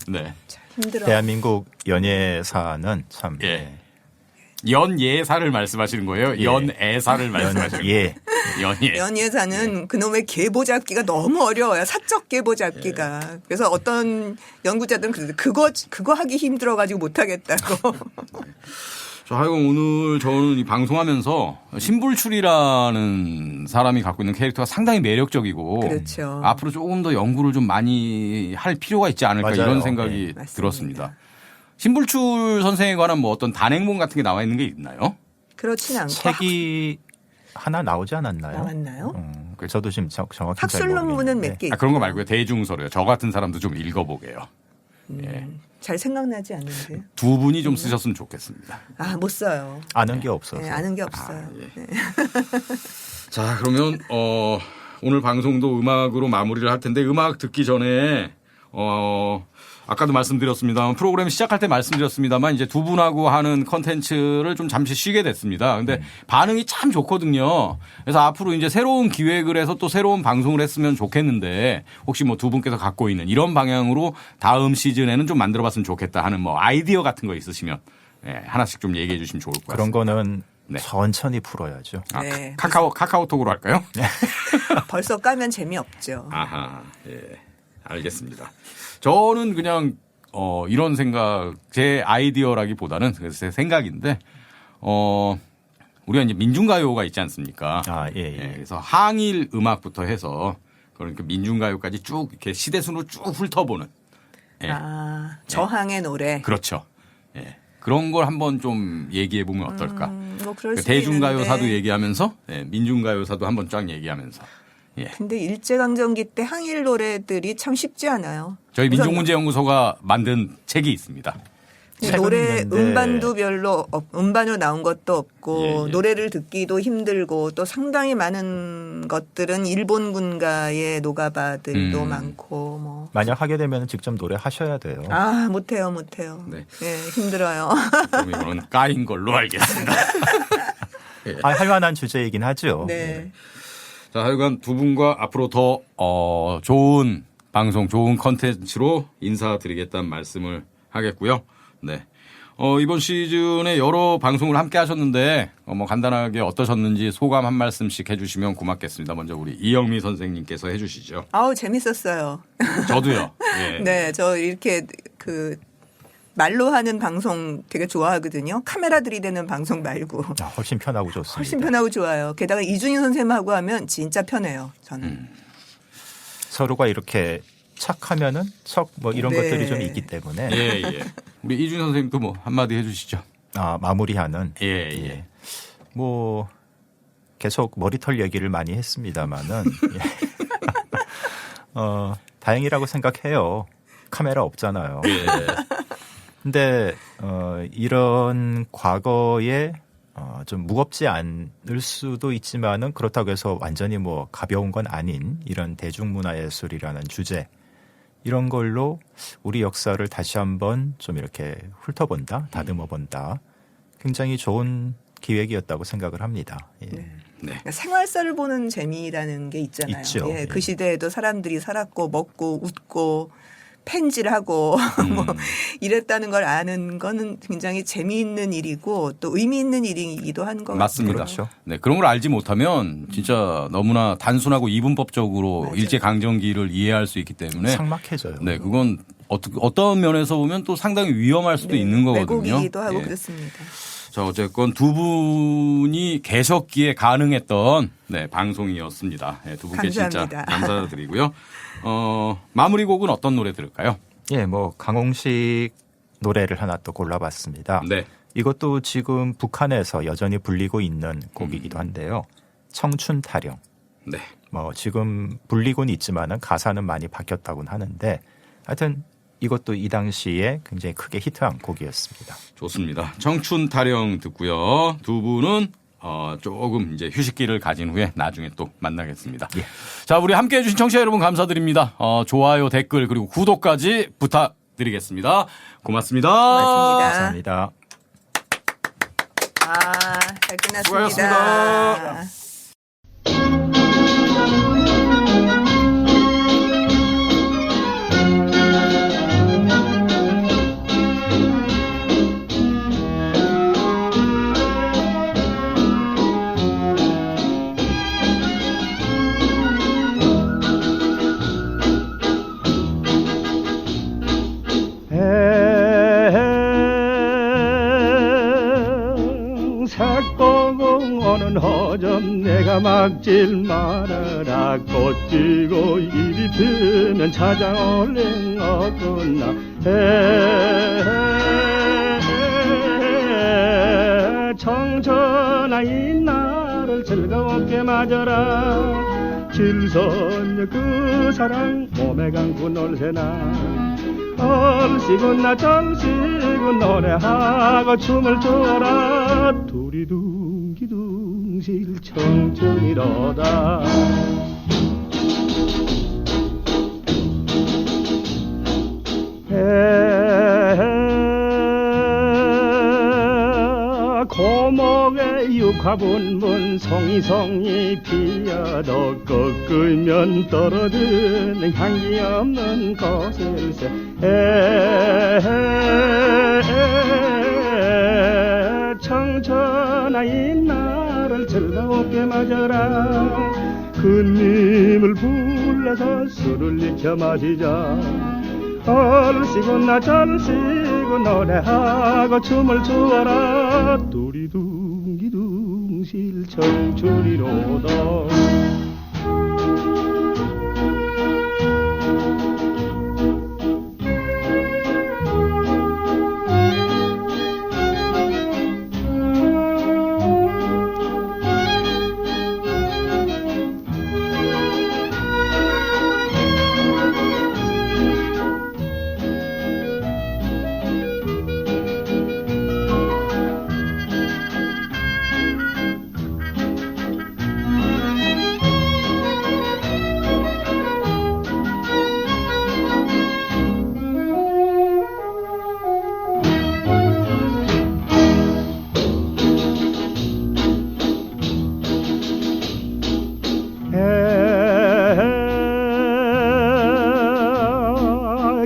네. 힘들어. 대한민국 연예사는 참 예. 연예사를 말씀하시는 거예요? 예. 연애사를 말씀하시는 거예요? 예. 연예. 연예사는 그놈의 계보 잡기가 너무 어려워요. 사적 계보 잡기가. 그래서 어떤 연구자들은 그거 하기 힘들어가지고 못하겠다고. 자, 하여간 오늘 저는 이 방송하면서 신불출이라는 사람이 갖고 있는 캐릭터가 상당히 매력적이고 그렇죠. 앞으로 조금 더 연구를 좀 많이 할 필요가 있지 않을까 맞아요. 이런 생각이 네. 들었습니다. 신불출 선생에 관한 뭐 어떤 단행본 같은 게 나와 있는 게 있나요? 그렇진 않고 책이 하나 나오지 않았나요? 나왔나요? 저도 지금 정확히 잘 학술 논문은 몇 개 있고 그런 거 말고요. 대중서로요. 저 같은 사람도 좀 읽어보게요. 예. 잘 생각나지 않는데요. 두 분이 좀 쓰셨으면 좋겠습니다. 아, 못 써요. 아는 게 없어서. 네, 아는 게 없어요. 예. 네. 자, 그러면 오늘 방송도 음악으로 마무리를 할 텐데 음악 듣기 전에 아까도 말씀드렸습니다만 프로그램 시작할 때 말씀드렸습니다만 이제 두 분하고 하는 컨텐츠를 좀 잠시 쉬게 됐습니다. 근데 반응이 참 좋거든요. 그래서 앞으로 이제 새로운 기획을 해서 또 새로운 방송을 했으면 좋겠는데 혹시 뭐 두 분께서 갖고 있는 이런 방향으로 다음 시즌에는 좀 만들어봤으면 좋겠다 하는 뭐 아이디어 같은 거 있으시면 하나씩 좀 얘기해 주시면 좋을 것 같습니다. 그런 거는 네. 천천히 풀어야죠. 네. 카카오톡으로 할까요? 벌써 까면 재미없죠. 아하, 예. 알겠습니다. 저는 그냥, 이런 생각, 제 아이디어라기보다는 제 생각인데, 우리가 이제 민중가요가 있지 않습니까? 예. 그래서 항일 음악부터 해서 그러니까 민중가요까지 쭉 이렇게 시대순으로 쭉 훑어보는. 예. 저항의 노래. 그렇죠. 예. 그런 걸 한번 좀 얘기해 보면 어떨까? 뭐 그럴 수도 대중가요사도 있는데. 얘기하면서 민중가요사도 한번 쫙 얘기하면서. 예. 근데 일제강점기 때 항일 노래들이 참 쉽지 않아요. 저희 민족문제연구소가 만든 책이 있습니다. 노래 있는데. 음반도 별로 음반으로 나온 것도 없고 예. 노래를 듣기도 힘들고 또 상당히 많은 것들은 일본 군가의 녹아바들도 많고 뭐. 만약 하게 되면 직접 노래하셔야 돼요. 못해요. 네. 예, 힘들어요. 그럼 이거는 까인 걸로 알겠습니다. 할 만한 주제이긴 하죠. 네. 자, 하여간 두 분과 앞으로 더 좋은 방송, 좋은 컨텐츠로 인사드리겠다는 말씀을 하겠고요. 네. 이번 시즌에 여러 방송을 함께 하셨는데 뭐 간단하게 어떠셨는지 소감 한 말씀씩 해주시면 고맙겠습니다. 먼저 우리 이영미 선생님께서 해주시죠. 재밌었어요. 저도요. 예. 네, 저 이렇게 그 말로 하는 방송 되게 좋아하거든요. 카메라 들이대는 방송 말고. 훨씬 편하고 좋습니다. 훨씬 편하고 좋아요. 게다가 이준희 선생님하고 하면 진짜 편해요. 저는. 서로가 이렇게 척하면은 척 뭐 이런 네. 것들이 좀 있기 때문에 예. 우리 이준희 선생님도 뭐 한마디 해주시죠. 마무리하는 예. 뭐 계속 머리털 얘기를 많이 했습니다만은 다행이라고 생각해요. 카메라 없잖아요. 예. 근데 이런 과거에 좀 무겁지 않을 수도 있지만은 그렇다고 해서 완전히 뭐 가벼운 건 아닌 이런 대중문화예술이라는 주제 이런 걸로 우리 역사를 다시 한번 좀 이렇게 훑어본다, 다듬어본다. 굉장히 좋은 기획이었다고 생각을 합니다. 예. 네. 그러니까 생활사를 보는 재미라는 게 있잖아요. 있죠. 예, 그 시대에도 사람들이 살았고 먹고 웃고 펜질하고 뭐 이랬다는 걸 아는 거는 굉장히 재미있는 일이고 또 의미 있는 일이기도 한 것 같아요. 맞습니다. 그렇죠. 네, 그런 걸 알지 못하면 진짜 너무나 단순하고 이분법적으로 맞아요. 일제 강점기를 이해할 수 있기 때문에 삭막해져요. 네, 그건 어떤 면에서 보면 또 상당히 위험할 수도 있는 거거든요. 왜곡이기도 하고 예. 그렇습니다. 자, 어쨌건 두 분이 계셨기에 가능했던 방송이었습니다. 네, 두 분께 감사합니다. 진짜 감사드리고요. 마무리 곡은 어떤 노래 들을까요? 예, 뭐 강홍식 노래를 하나 또 골라봤습니다. 네. 이것도 지금 북한에서 여전히 불리고 있는 곡이기도 한데요. 청춘 타령. 네. 뭐 지금 불리고는 있지만은 가사는 많이 바뀌었다고는 하는데 하여튼 이것도 이 당시에 굉장히 크게 히트한 곡이었습니다. 좋습니다. 청춘 타령 듣고요. 두 분은 조금 이제 휴식기를 가진 후에 나중에 또 만나겠습니다. 예. 자, 우리 함께 해주신 청취자 여러분 감사드립니다. 좋아요, 댓글 그리고 구독까지 부탁드리겠습니다. 고맙습니다. 고맙습니다. 감사합니다. 잘 끝났습니다. 수고하셨습니다. 새꼬공 오는 허점 내가 막질 말아라. 꽃 지고 이리 피면 찾아올랭 없구나. 청천아 이 나를 즐겁게 맞아라. 길선녀 그 사랑 몸에 감고 놀세나. 얼씨구나 정씨구 노래하고 춤을 추어라. 둘이 둥기둥실 청춘이로다. 고목에 육화분분 송이송이 피어도 꺾으면 떨어지는 향기 없는 꽃일새. 청천아 이 나를 즐겁게 맞아라. 그님을 불러서 술을 익혀 마시자. 얼씨구나 절씨구 노래하고 춤을 추어라. 둘이 둥기둥실 두리둥실 청춘이로다.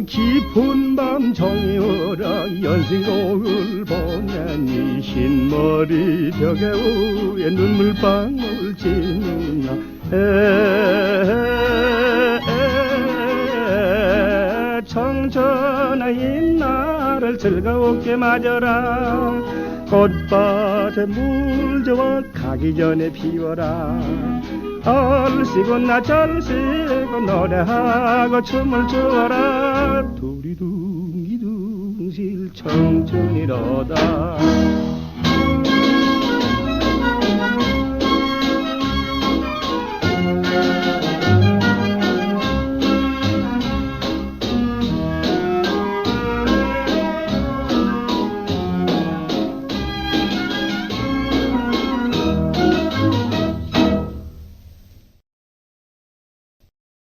깊은 밤 정이어라 연신곡을 보내니 흰머리 벽에 위에 눈물방울 지는나 청천의 나를 즐거웠게 맞아라. 꽃밭에 물 저어 가기 전에 피워라. 얼씨고 나 절씨고 노래하고 춤을 추어라. 두리둥이둥실 청춘이로다.